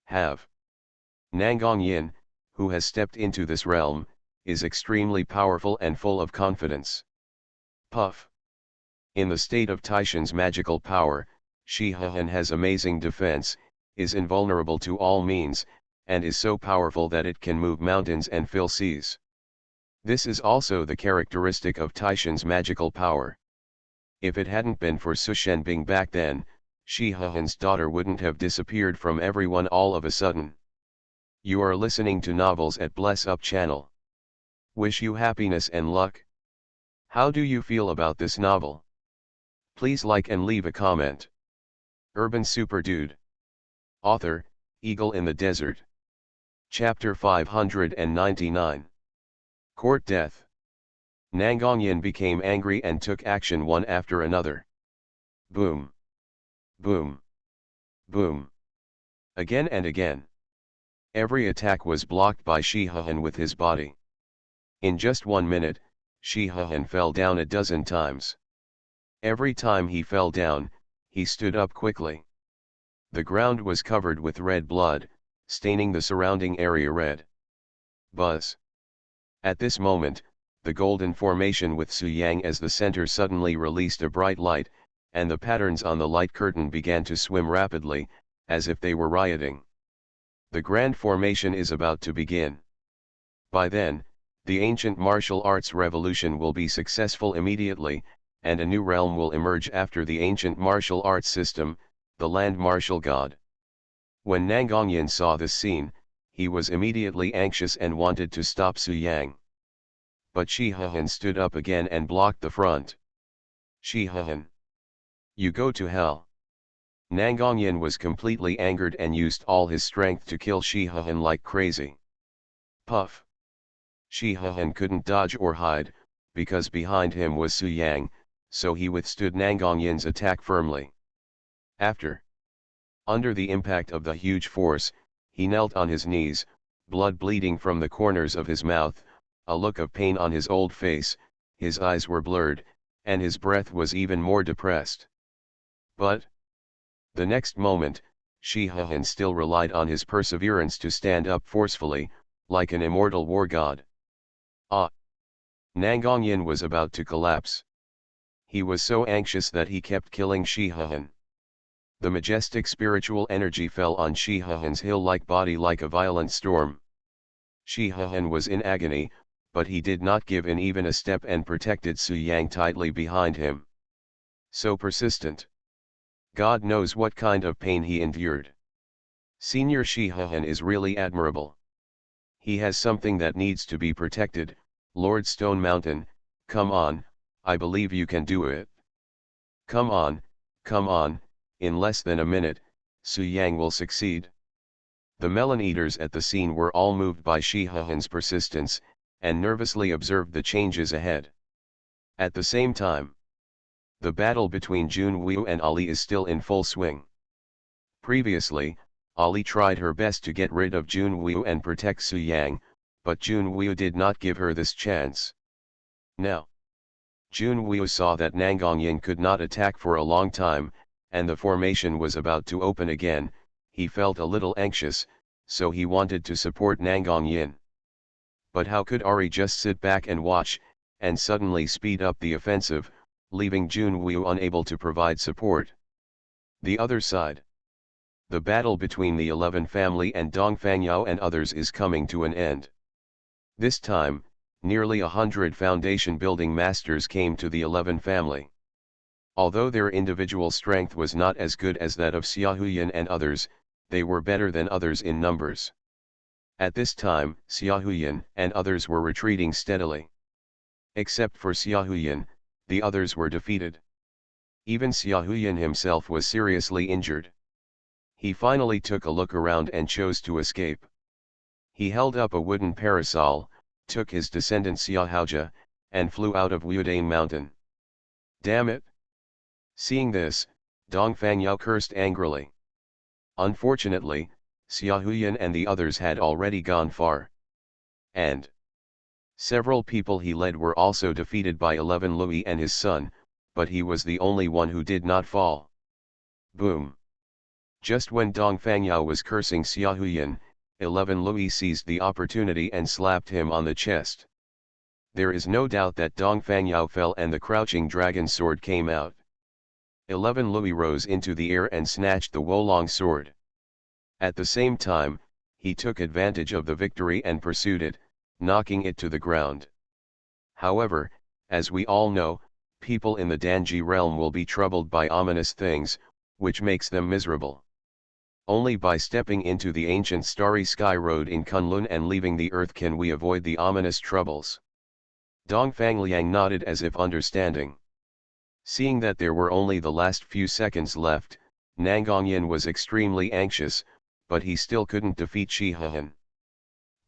Have. Nangongyan, who has stepped into this realm, is extremely powerful and full of confidence. Puff. In the state of Taishan's magical power, Shi Hehan has amazing defense, is invulnerable to all means, and is so powerful that it can move mountains and fill seas. This is also the characteristic of Taishan's magical power. If it hadn't been for Su Shenbing back then, Shi Hehan's daughter wouldn't have disappeared from everyone all of a sudden. You are listening to Novels at Bless Up channel. Wish you happiness and luck. How do you feel about this novel? Please like and leave a comment. Urban Super Dude. Author, Eagle in the Desert. Chapter 599. Court Death. Nangongyan became angry and took action one after another. Boom. Boom. Boom. Again and again. Every attack was blocked by Shi Hehan with his body. In just 1 minute, Shi Hehan fell down a dozen times. Every time he fell down, he stood up quickly. The ground was covered with red blood, staining the surrounding area red. Buzz. At this moment, the golden formation with Su Yang as the center suddenly released a bright light, and the patterns on the light curtain began to swim rapidly, as if they were rioting. The grand formation is about to begin. By then, the ancient martial arts revolution will be successful immediately, and a new realm will emerge after the ancient martial arts system, the land martial god. When Nangongyan saw this scene, he was immediately anxious and wanted to stop Su Yang. But Shi Hehan stood up again and blocked the front. Shi Hehan. You go to hell. Nangongyan was completely angered and used all his strength to kill Shi Hehan like crazy. Puff. Shi Hehan couldn't dodge or hide, because behind him was Su Yang, so he withstood Nangongyan's attack firmly. Under the impact of the huge force, he knelt on his knees, blood bleeding from the corners of his mouth, a look of pain on his old face, his eyes were blurred, and his breath was even more depressed. But the next moment, Shi Hehan still relied on his perseverance to stand up forcefully, like an immortal war god. Nangongyan was about to collapse. He was so anxious that he kept killing Shi Hehan. The majestic spiritual energy fell on Shi Hehan's hill-like body like a violent storm. Shi Hehan was in agony, but he did not give in even a step and protected Su Yang tightly behind him. So persistent. God knows what kind of pain he endured. Senior Shi Hehan is really admirable. He has something that needs to be protected. Lord Stone Mountain, come on, I believe you can do it. Come on, in less than a minute, Su Yang will succeed. The melon eaters at the scene were all moved by Shi Hehan's persistence, and nervously observed the changes ahead. At the same time, the battle between Jun Wu and Ali is still in full swing. Previously, Ali tried her best to get rid of Jun Wu and protect Su Yang, but Jun Wu did not give her this chance. Now, Jun Wu saw that Nangongyan could not attack for a long time, and the formation was about to open again. He felt a little anxious, so he wanted to support Nangongyan. But how could Ari just sit back and watch, and suddenly speed up the offensive, leaving Jun Wu unable to provide support? The other side. The battle between the 11 family and Dong Fangyao and others is coming to an end. This time, nearly 100 foundation building masters came to the 11 family. Although their individual strength was not as good as that of Xiaohuyan and others, they were better than others in numbers. At this time, Xiaohuyan and others were retreating steadily. Except for Xiaohuyan, the others were defeated. Even Xiaohuyan himself was seriously injured. He finally took a look around and chose to escape. He held up a wooden parasol, took his descendant Xiaohaoja, and flew out of Wudane Mountain. Damn it! Seeing this, Dong Fangyao cursed angrily. Unfortunately, Xiaohuyan and the others had already gone far. And several people he led were also defeated by 11 Louis and his son, but he was the only one who did not fall. Boom! Just when Dong Fangyao was cursing Xiaohuyan, 11 Louis seized the opportunity and slapped him on the chest. There is no doubt that Dong Fangyao fell and the crouching dragon sword came out. 11 Louis rose into the air and snatched the Wolong sword. At the same time, he took advantage of the victory and pursued it, knocking it to the ground. However, as we all know, people in the Danji realm will be troubled by ominous things, which makes them miserable. Only by stepping into the ancient starry sky road in Kunlun and leaving the earth can we avoid the ominous troubles. Dong Fangliang nodded as if understanding. Seeing that there were only the last few seconds left, Nangongyan was extremely anxious, but he still couldn't defeat Shihahan.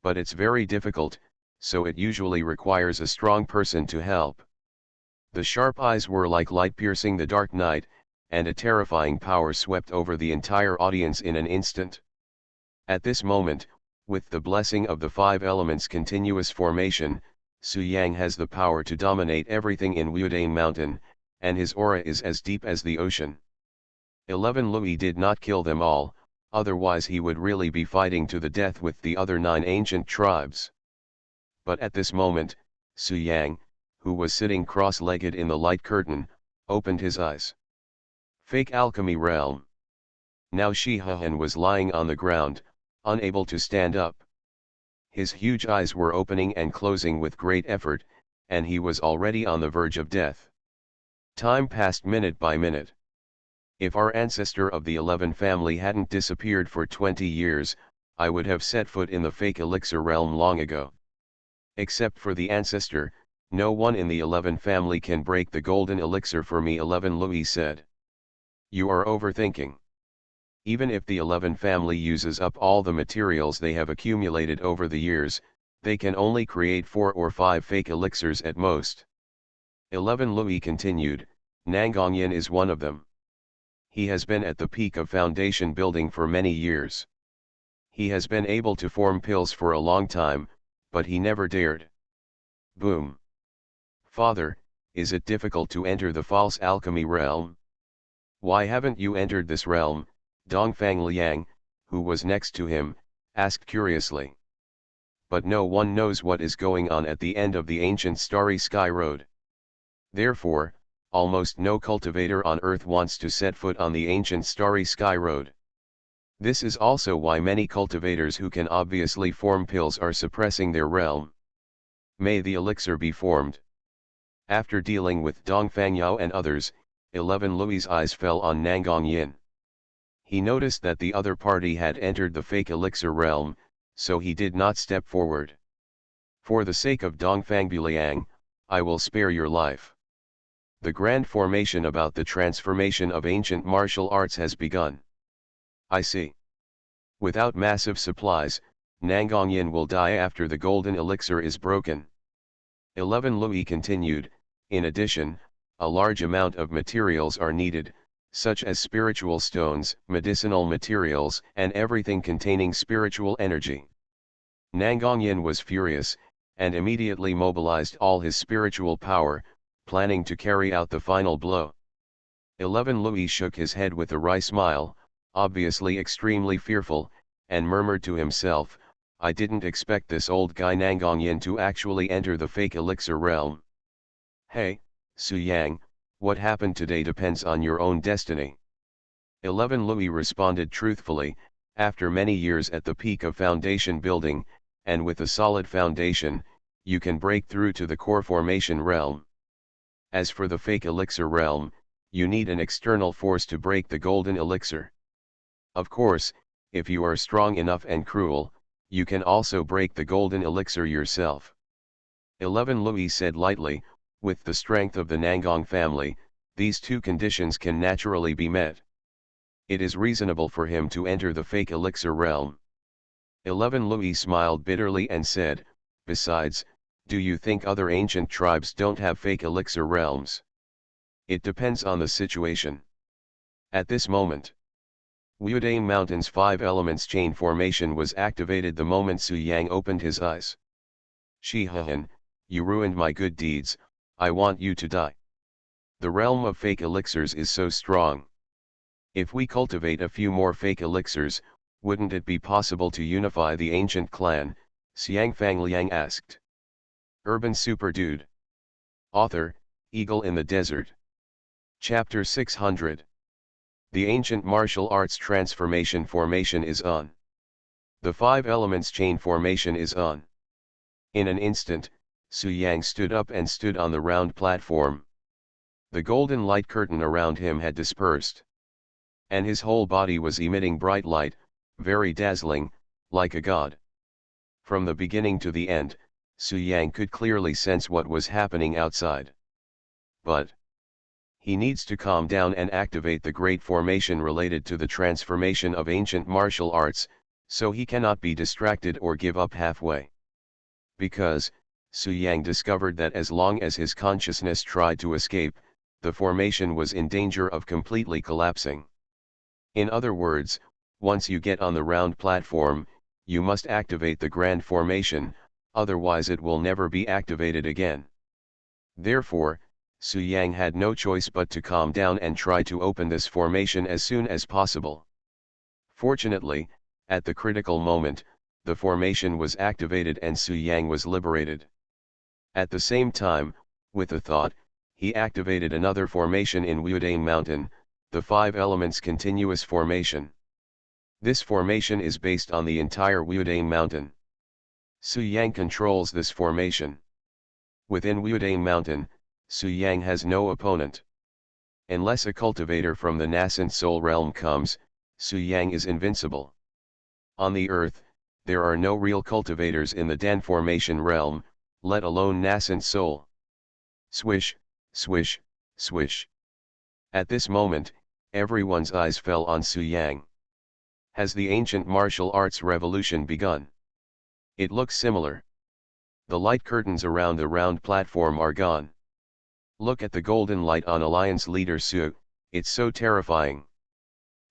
But it's very difficult, so it usually requires a strong person to help. The sharp eyes were like light piercing the dark night, and a terrifying power swept over the entire audience in an instant. At this moment, with the blessing of the five elements continuous formation, Su Yang has the power to dominate everything in Wudane Mountain, and his aura is as deep as the ocean. 11 Louis did not kill them all, otherwise he would really be fighting to the death with the other 9 ancient tribes. But at this moment, Su Yang, who was sitting cross-legged in the light curtain, opened his eyes. Fake alchemy realm. Now Shihahan was lying on the ground, unable to stand up. His huge eyes were opening and closing with great effort, and he was already on the verge of death. Time passed minute by minute. If our ancestor of the 11 family hadn't disappeared for 20 years, I would have set foot in the fake elixir realm long ago. Except for the ancestor, no one in the 11 family can break the golden elixir for me, 11 Louis said. You are overthinking. Even if the 11 family uses up all the materials they have accumulated over the years, they can only create 4 or 5 fake elixirs at most. 11 Louis continued, Nangongyan is one of them. He has been at the peak of foundation building for many years. He has been able to form pills for a long time, but he never dared. Boom. Father, is it difficult to enter the false alchemy realm? Why haven't you entered this realm? Dong Fangliang, who was next to him, asked curiously. But no one knows what is going on at the end of the ancient starry sky road. Therefore, almost no cultivator on earth wants to set foot on the ancient starry sky road. This is also why many cultivators who can obviously form pills are suppressing their realm. May the elixir be formed. After dealing with Dong Fangyao and others, 11 Louis' eyes fell on Nangongyan. He noticed that the other party had entered the fake elixir realm, so he did not step forward. For the sake of Dong Fangliang, I will spare your life. The grand formation about the transformation of ancient martial arts has begun. I see. Without massive supplies, Nangongyan will die after the golden elixir is broken. 11 Louis continued, in addition, a large amount of materials are needed, such as spiritual stones, medicinal materials, and everything containing spiritual energy. Nangongyan was furious, and immediately mobilized all his spiritual power, planning to carry out the final blow. 11 Louis shook his head with a wry smile, obviously extremely fearful, and murmured to himself, I didn't expect this old guy Nangongyan to actually enter the fake elixir realm. Hey, Su Yang, what happened today depends on your own destiny. 11 Louis responded truthfully, after many years at the peak of foundation building, and with a solid foundation, you can break through to the core formation realm. As for the fake elixir realm, you need an external force to break the golden elixir. Of course, if you are strong enough and cruel, you can also break the golden elixir yourself. 11 Louis said lightly, with the strength of the Nangong family, these two conditions can naturally be met. It is reasonable for him to enter the fake elixir realm. 11 Louis smiled bitterly and said, besides, do you think other ancient tribes don't have fake elixir realms? It depends on the situation. At this moment, Wuodane Mountain's 5 elements chain formation was activated the moment Su Yang opened his eyes. Shihan, you ruined my good deeds, I want you to die. The realm of fake elixirs is so strong. If we cultivate a few more fake elixirs, wouldn't it be possible to unify the ancient clan? Xiang Fangliang asked. Urban Super Dude. Author, Eagle in the Desert. Chapter 600. The ancient martial arts transformation formation is on. The 5 elements chain formation is on. In an instant, Su Yang stood up and stood on the round platform. The golden light curtain around him had dispersed. And his whole body was emitting bright light, very dazzling, like a god. From the beginning to the end, Su Yang could clearly sense what was happening outside. But he needs to calm down and activate the great formation related to the transformation of ancient martial arts, so he cannot be distracted or give up halfway. Because, Su Yang discovered that as long as his consciousness tried to escape, the formation was in danger of completely collapsing. In other words, once you get on the round platform, you must activate the grand formation, otherwise it will never be activated again. Therefore, Su Yang had no choice but to calm down and try to open this formation as soon as possible. Fortunately, at the critical moment, the formation was activated and Su Yang was liberated. At the same time, with a thought, he activated another formation in Wuodane Mountain, the 5 elements continuous formation. This formation is based on the entire Wuodane Mountain. Su Yang controls this formation. Within Wuodane Mountain, Su Yang has no opponent. Unless a cultivator from the nascent soul realm comes, Su Yang is invincible. On the earth, there are no real cultivators in the Dan formation realm, let alone nascent soul. Swish, swish, swish. At this moment, everyone's eyes fell on Su Yang. Has the ancient martial arts revolution begun? It looks similar. The light curtains around the round platform are gone. Look at the golden light on Alliance leader Su, it's so terrifying.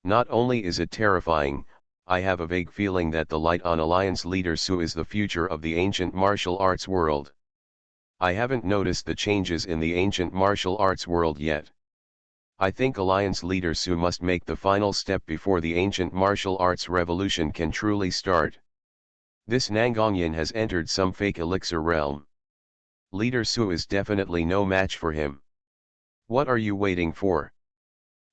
Not only is it terrifying, I have a vague feeling that the light on Alliance leader Su is the future of the ancient martial arts world. I haven't noticed the changes in the ancient martial arts world yet. I think Alliance leader Su must make the final step before the ancient martial arts revolution can truly start. This Nangongyan has entered some fake elixir realm. Leader Su is definitely no match for him. What are you waiting for?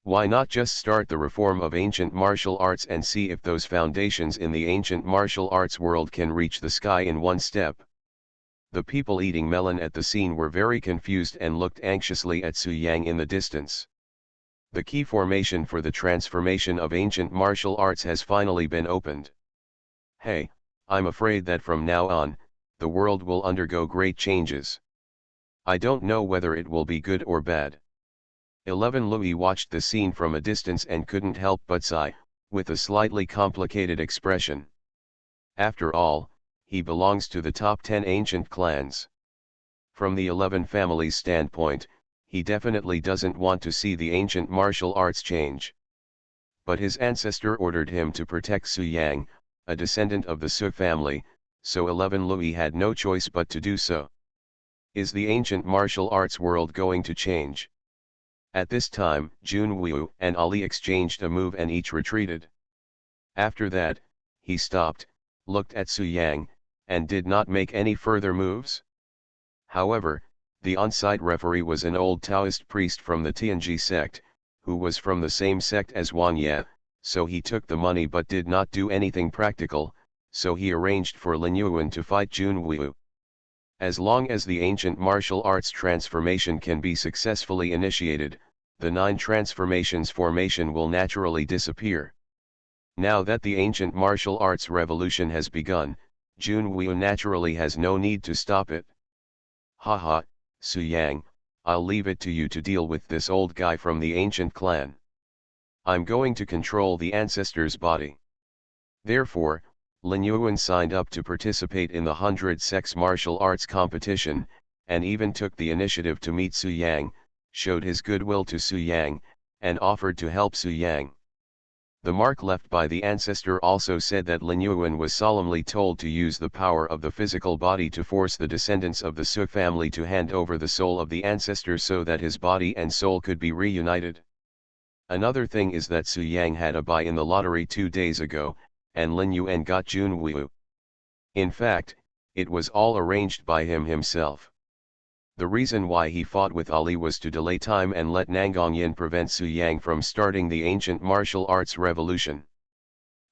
Why not just start the reform of ancient martial arts and see if those foundations in the ancient martial arts world can reach the sky in one step? The people eating melon at the scene were very confused and looked anxiously at Su Yang in the distance. The key formation for the transformation of ancient martial arts has finally been opened. Hey, I'm afraid that from now on, the world will undergo great changes. I don't know whether it will be good or bad. 11 Louis watched the scene from a distance and couldn't help but sigh, with a slightly complicated expression. After all, he belongs to the top 10 ancient clans. From the 11 family's standpoint, he definitely doesn't want to see the ancient martial arts change. But his ancestor ordered him to protect Su Yang, a descendant of the Su family, so 11 Louis had no choice but to do so. Is the ancient martial arts world going to change? At this time, Jun Wu and Ali exchanged a move and each retreated. After that, he stopped, looked at Su Yang, and did not make any further moves. However, the on-site referee was an old Taoist priest from the Tianji sect, who was from the same sect as Wang Ye, so he took the money but did not do anything practical, so he arranged for Lin Yuan to fight Jun Wu. As long as the ancient martial arts transformation can be successfully initiated, the 9 transformations formation will naturally disappear. Now that the ancient martial arts revolution has begun, Junwu naturally has no need to stop it. Haha, Su Yang, I'll leave it to you to deal with this old guy from the ancient clan. I'm going to control the ancestor's body. Therefore, Lin Yuan signed up to participate in the 100 sex martial arts competition, and even took the initiative to meet Su Yang, showed his goodwill to Su Yang, and offered to help Su Yang. The mark left by the ancestor also said that Lin Yuan was solemnly told to use the power of the physical body to force the descendants of the Su family to hand over the soul of the ancestor so that his body and soul could be reunited. Another thing is that Su Yang had a buy in the lottery 2 days ago, and Lin Yuan got Junwu. In fact, it was all arranged by him himself. The reason why he fought with Ali was to delay time and let Nangongyin prevent Su Yang from starting the ancient martial arts revolution.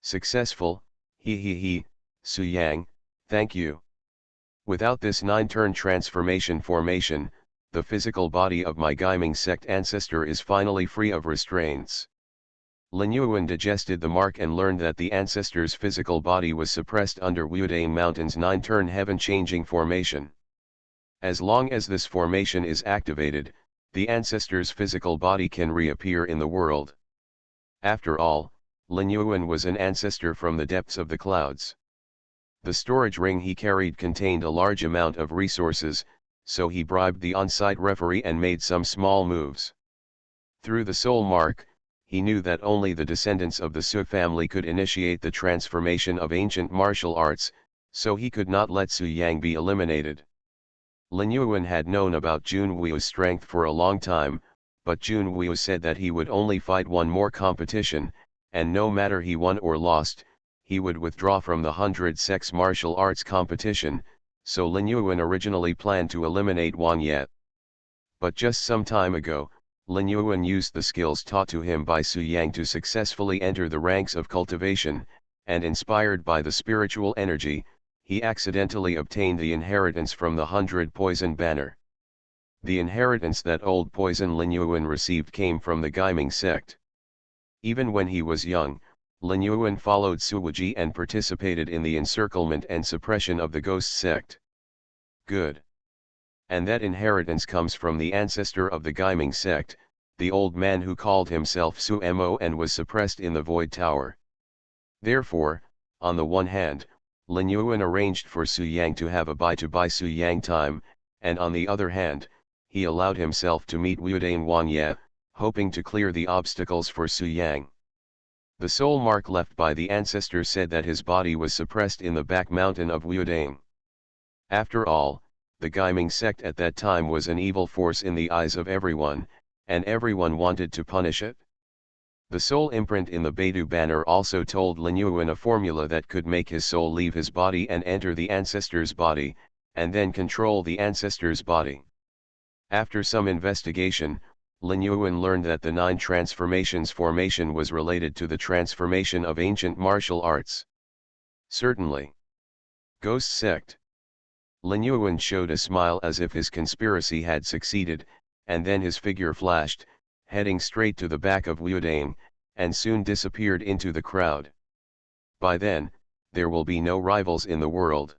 Successful, he, Su Yang, thank you. Without this 9-turn transformation formation, the physical body of my Gaiming sect ancestor is finally free of restraints. Lin Yuan digested the mark and learned that the ancestor's physical body was suppressed under Wudang Mountain's 9-turn heaven-changing formation. As long as this formation is activated, the ancestor's physical body can reappear in the world. After all, Lin Yuan was an ancestor from the depths of the clouds. The storage ring he carried contained a large amount of resources, so he bribed the on-site referee and made some small moves. Through the soul mark, he knew that only the descendants of the Su family could initiate the transformation of ancient martial arts, so he could not let Su Yang be eliminated. Lin Yuan had known about Junwu's strength for a long time, but Junwu said that he would only fight one more competition, and no matter he won or lost, he would withdraw from the 100 sex martial arts competition, so Lin Yuan originally planned to eliminate Wang Yet. But just some time ago, Lin Yuan used the skills taught to him by Su Yang to successfully enter the ranks of cultivation, and inspired by the spiritual energy, he accidentally obtained the inheritance from the 100 poison banner. The inheritance that old poison Lin Yuan received came from the Gaiming sect. Even when he was young, Lin Yuan followed Suwuji and participated in the encirclement and suppression of the ghost sect. Good. And that inheritance comes from the ancestor of the Gaiming sect, the old man who called himself Su Mo and was suppressed in the Void Tower. Therefore, on the one hand, Lin Yuan arranged for Su Yang to have a buy Su Yang time, and on the other hand, he allowed himself to meet Wudang Wang Ye, hoping to clear the obstacles for Su Yang. The soul mark left by the ancestor said that his body was suppressed in the back mountain of Wudang. After all, the Gaiming sect at that time was an evil force in the eyes of everyone, and everyone wanted to punish it. The soul imprint in the Beidou banner also told Lin Yuan a formula that could make his soul leave his body and enter the ancestor's body, and then control the ancestor's body. After some investigation, Lin Yuan learned that the 9 transformations formation was related to the transformation of ancient martial arts. Certainly. Ghost sect. Lin Yuan showed a smile as if his conspiracy had succeeded, and then his figure flashed, heading straight to the back of Wudang, and soon disappeared into the crowd. By then, there will be no rivals in the world.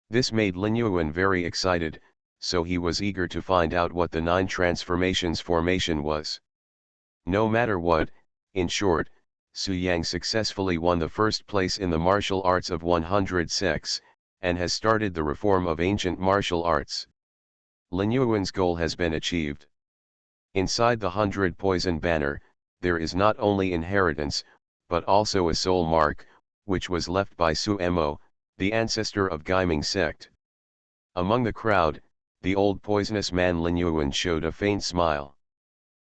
This made Lin Yuan very excited, so he was eager to find out what the 9 transformations formation was. No matter what, in short, Su Yang successfully won the first place in the martial arts of 100 sects, and has started the reform of ancient martial arts. Lin Yuan's goal has been achieved. Inside the 100 poison banner, there is not only inheritance, but also a soul mark, which was left by Su Mo, the ancestor of Gaiming sect. Among the crowd, the old poisonous man Lin Yuan showed a faint smile.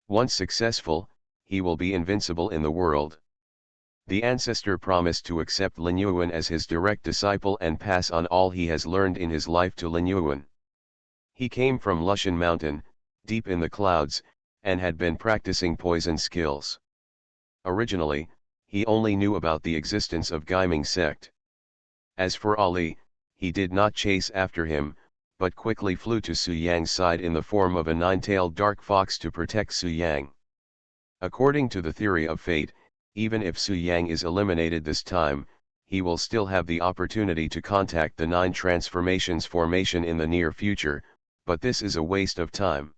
Once successful, he will be invincible in the world. The ancestor promised to accept Lin Yuan as his direct disciple and pass on all he has learned in his life to Lin Yuan. He came from Lushan Mountain, deep in the clouds, and had been practicing poison skills. Originally, he only knew about the existence of Gaiming sect. As for Ali, he did not chase after him, but quickly flew to Su Yang's side in the form of a nine-tailed dark fox to protect Su Yang. According to the theory of fate, even if Su Yang is eliminated this time, he will still have the opportunity to contact the Nine Transformations formation in the near future, but this is a waste of time.